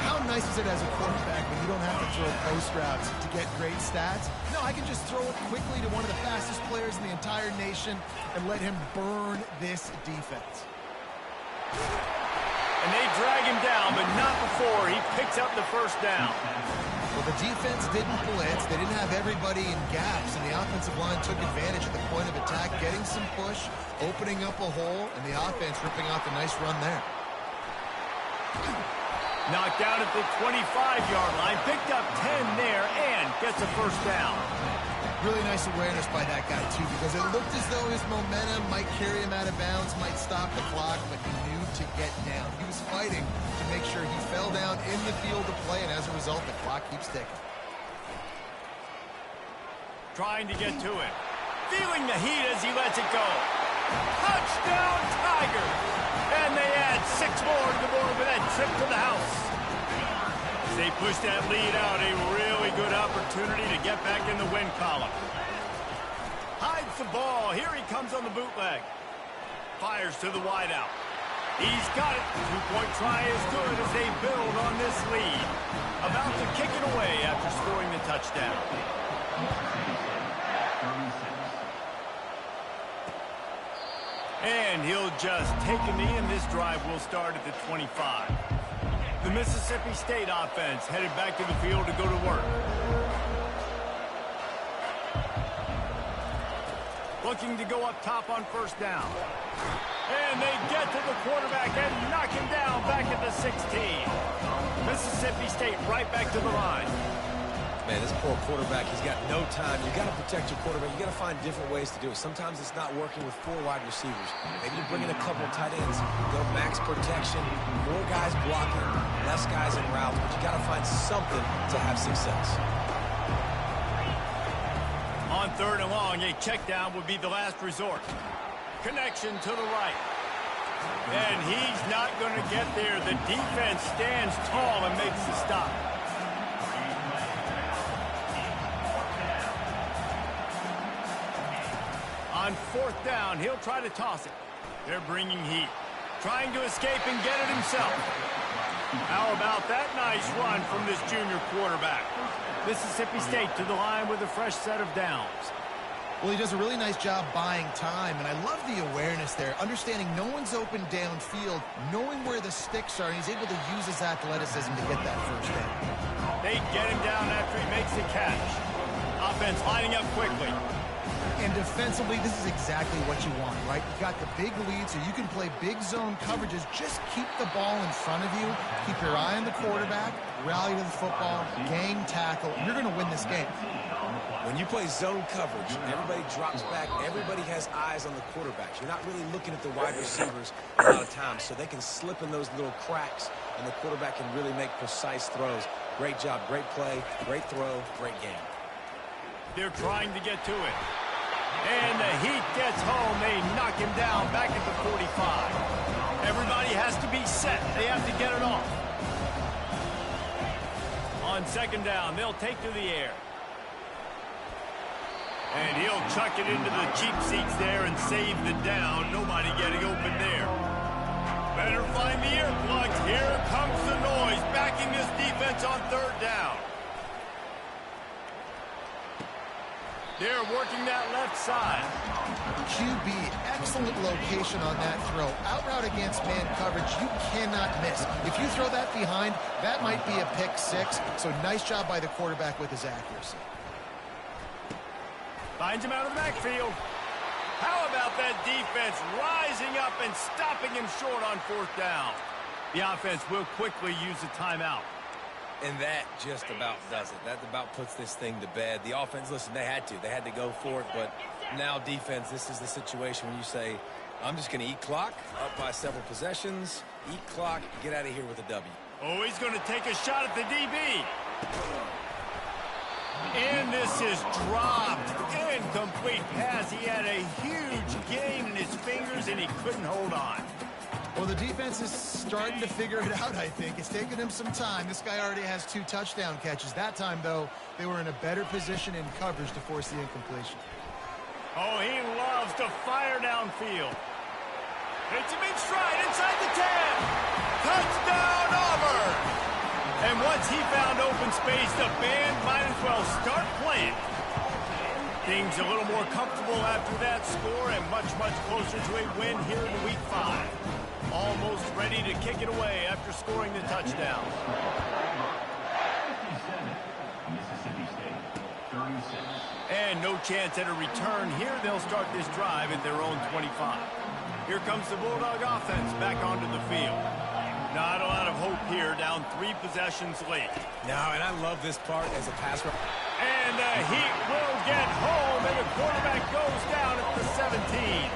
How nice is it as a quarterback when you don't have to throw post routes to get great stats? No, I can just throw it quickly to one of the fastest players in the entire nation and let him burn this defense. And they drag him down, but not before he picks up the 1st down. Well, the defense didn't blitz. They didn't have everybody in gaps, and the offensive line took advantage at the point of attack, getting some push, opening up a hole, and the offense ripping off a nice run there. Knocked down at the 25-yard line, picked up 10 there, and gets a 1st down. Really nice awareness by that guy, too, because it looked as though his momentum might carry him out of bounds, might stop the clock, but he knew to get down. He was fighting to make sure he fell down in the field of play, and as a result, the clock keeps ticking. Trying to get to it. Feeling the heat as he lets it go. Touchdown, Tigers! And they add 6 more to the board with that trip to the house. As they push that lead out, a really good opportunity to get back in the win column. Hides the ball. Here he comes on the bootleg. Fires to the wideout. He's got it. 2-point try is good as they build on this lead. About to kick it away after scoring the touchdown. And he'll just take a knee, and this drive will start at the 25. The Mississippi State offense headed back to the field to go to work. Looking to go up top on 1st down. And they get to the quarterback and knock him down back at the 16. Mississippi State right back to the line. Man, this poor quarterback, he's got no time. You got to protect your quarterback. You got to find different ways to do it. Sometimes it's not working with 4 wide receivers. Maybe you bring in a couple tight ends, go max protection, more guys blocking, less guys in routes, but you got to find something to have success. On 3rd and long, a check down would be the last resort. Connection to the right. And he's not going to get there. The defense stands tall and makes the stop. On 4th down, he'll try to toss it. They're bringing heat. Trying to escape and get it himself. How about that nice run from this junior quarterback? Mississippi State to the line with a fresh set of downs. Well, he does a really nice job buying time, and I love the awareness there, understanding no one's open downfield, knowing where the sticks are, and he's able to use his athleticism to get that 1st down. They get him down after he makes the catch. Offense lining up quickly. And defensively, this is exactly what you want, right? You got the big lead, so you can play big zone coverages. Just keep the ball in front of you. Keep your eye on the quarterback. Rally to the football. Gang tackle. You're going to win this game. When you play zone coverage, everybody drops back. Everybody has eyes on the quarterbacks. You're not really looking at the wide receivers a lot of times, so they can slip in those little cracks, and the quarterback can really make precise throws. Great job, great play, great throw, great game. They're trying to get to it. And the heat gets home. They knock him down back at the 45. Everybody has to be set. They have to get it off. On second down, they'll take to the air. And he'll chuck it into the cheap seats there and save the down. Nobody getting open there. Better find the earplugs. Here comes the noise, backing this defense on third down. They're working that left side. QB, excellent location on that throw. Out route against man coverage, you cannot miss. If you throw that behind, that might be a pick six. So nice job by the quarterback with his accuracy. Finds him out of the backfield. How about that defense rising up and stopping him short on fourth down? The offense will quickly use a timeout. And that just about does it. That about puts this thing to bed. The offense, listen, they had to go for it. But now defense, this is the situation where you say, I'm just going to eat clock, up by several possessions, eat clock, get out of here with a W. Oh, he's going to take a shot at the DB. And this is dropped. Incomplete pass. He had a huge gain in his fingers, and he couldn't hold on. Well, the defense is starting to figure it out, I think. It's taken him some time. This guy already has 2 touchdown catches. That time, though, they were in a better position in coverage to force the incompletion. Oh, he loves to fire downfield. Hits him in stride inside the 10. Touchdown, Auburn! And once he found open space, the band might as well start playing. Things a little more comfortable after that score and much, much closer to a win here in Week 5. Almost ready to kick it away after scoring the touchdown. And no chance at a return here. They'll start this drive at their own 25. Here comes the Bulldog offense back onto the field. Not a lot of hope here, down 3 possessions late. No, and I love this part as a pass rush. And the Heat will get home, and the quarterback goes down at the 17.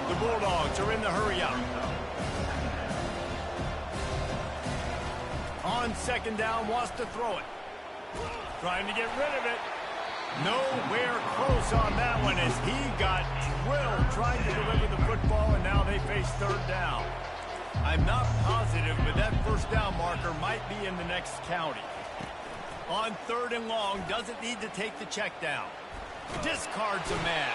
The Bulldogs are in the hurry-up. On second down, wants to throw it. Trying to get rid of it. Nowhere close on that one as he got drilled trying to deliver the football, and now they face third down. I'm not positive, but that first down marker might be in the next county. On third and long, doesn't need to take the check down. Discards a man.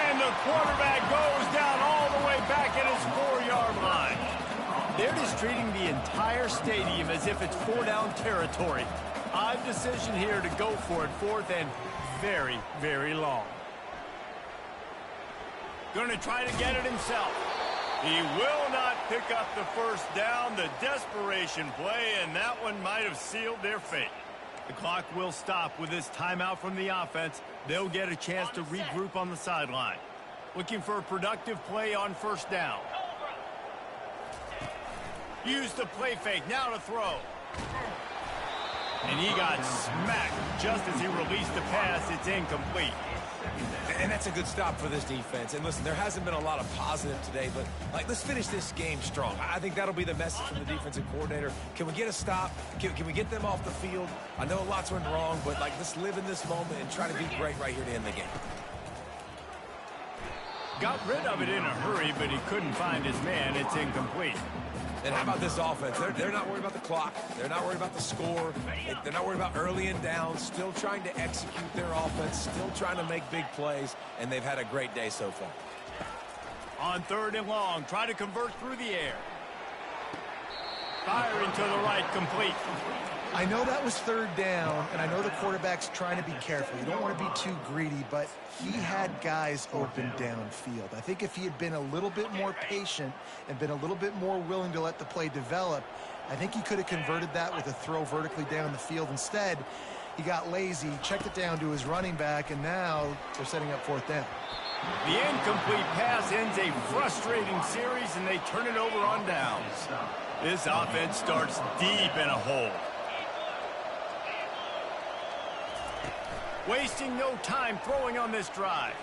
And the quarterback goes down all the way back at his 4-yard line. They're just treating the entire stadium as if it's 4-down territory. Odd decision here to go for it, fourth and very, very long. Going to try to get it himself. He will not pick up the first down. The desperation play, and that one might have sealed their fate. The clock will stop with this timeout from the offense. They'll get a chance to regroup on the sideline. Looking for a productive play on first down. Use the play fake, now to throw. And he got smacked just as he released the pass. It's incomplete. And that's a good stop for this defense. And listen, there hasn't been a lot of positive today, but let's finish this game strong. I think that'll be the message from the defensive coordinator. Can we get a stop? Can we get them off the field? I know lots went wrong, but let's live in this moment and try to be great right here to end the game. Got rid of it in a hurry, but he couldn't find his man. It's incomplete. And how about this offense? They're not worried about the clock. They're not worried about the score. They're not worried about early and down. Still trying to execute their offense. Still trying to make big plays. And they've had a great day so far. On third and long, try to convert through the air. Firing to the right, complete. I know that was third down, and I know the quarterback's trying to be careful. You don't want to be too greedy, but he had guys open downfield. I think if he had been a little bit more patient and been a little bit more willing to let the play develop, I think he could have converted that with a throw vertically down the field. Instead, he got lazy, checked it down to his running back, and now they're setting up fourth down. The incomplete pass ends a frustrating series, and they turn it over on downs. This offense starts deep in a hole. Wasting no time throwing on this drive.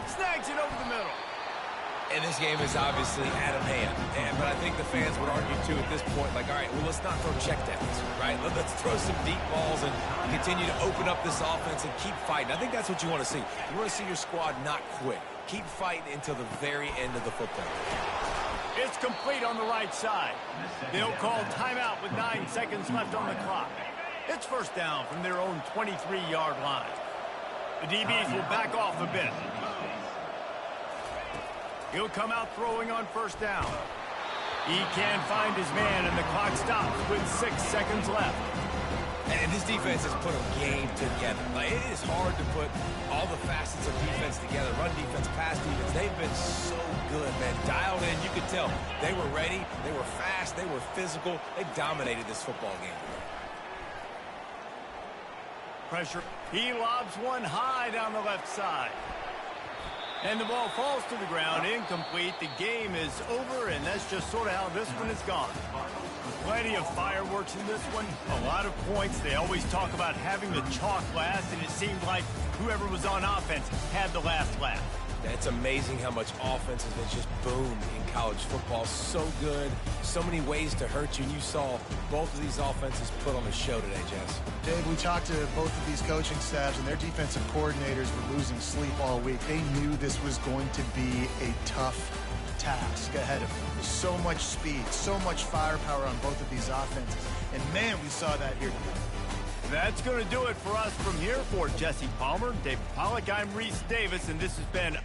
Snags it over the middle. And this game is obviously out of hand. But I think the fans would argue, too, at this point, like, all right, well, let's not throw checkdowns, right? Let's throw some deep balls and continue to open up this offense and keep fighting. I think that's what you want to see. You want to see your squad not quit. Keep fighting until the very end of the football game. It's complete on the right side. They'll call timeout with 9 seconds left on the clock. It's first down from their own 23-yard line. The DBs will back off a bit. He'll come out throwing on first down. He can't find his man, and the clock stops with 6 seconds left. And this defense has put a game together. Like, it is hard to put all the facets of defense together. Run defense, pass defense. They've been so good, man. Dialed in. You could tell they were ready. They were fast. They were physical. They dominated this football game. Pressure. He lobs one high down the left side. And the ball falls to the ground, incomplete. The game is over, and that's just sort of how this one has gone. Plenty of fireworks in this one, a lot of points. They always talk about having the chalk last, and it seemed like whoever was on offense had the last laugh. It's amazing how much offense has just boomed in college football. So good, so many ways to hurt you. And you saw both of these offenses put on a show today, Jess. Dave, we talked to both of these coaching staffs, and their defensive coordinators were losing sleep all week. They knew this was going to be a tough task ahead of them. So much speed, so much firepower on both of these offenses. And, man, we saw that here today. That's going to do it for us from here. For Jesse Palmer, David Pollack, I'm Reese Davis, and this has been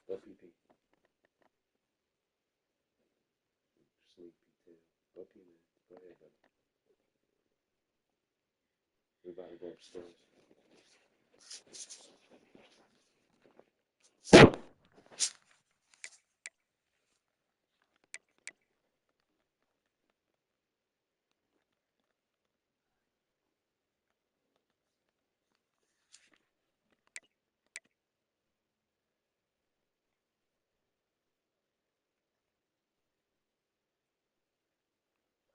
Go pee. Sleepy too. Go pee, man. Go ahead, buddy. We about to go upstairs.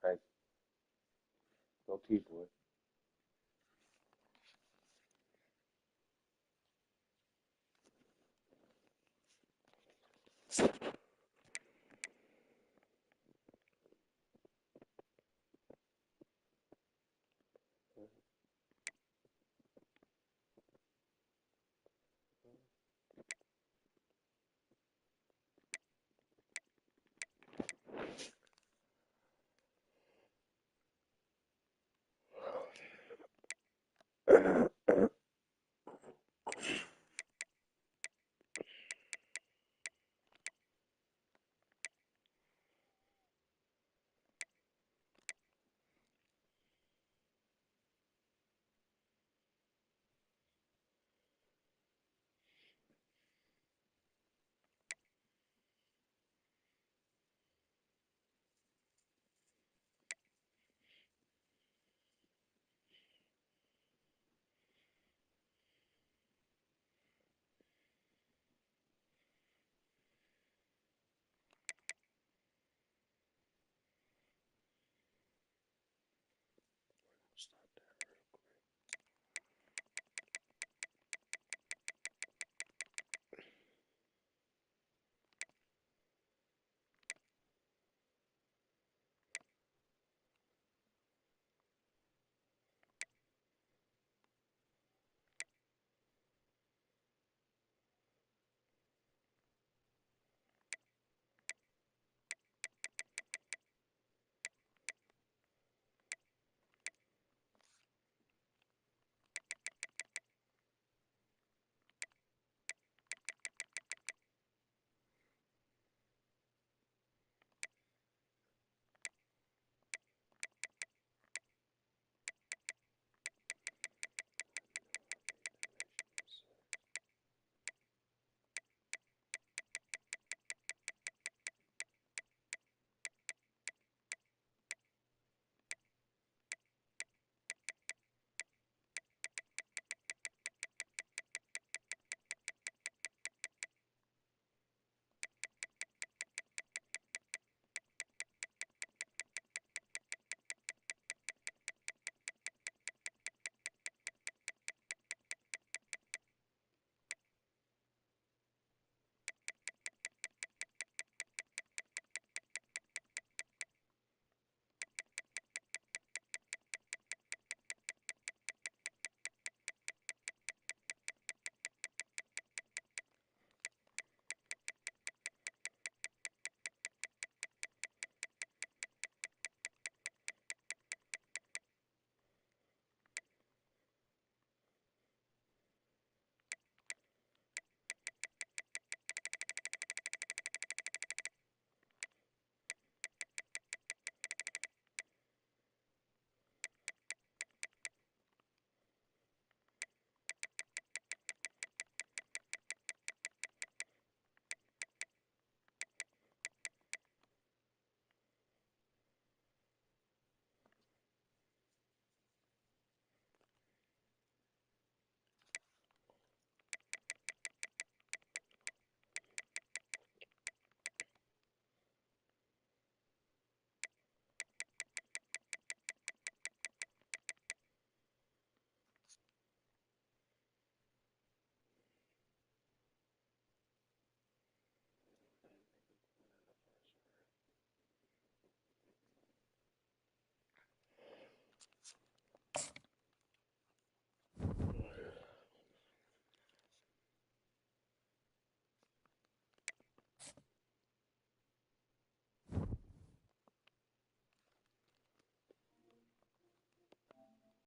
All right. Go pee, boy.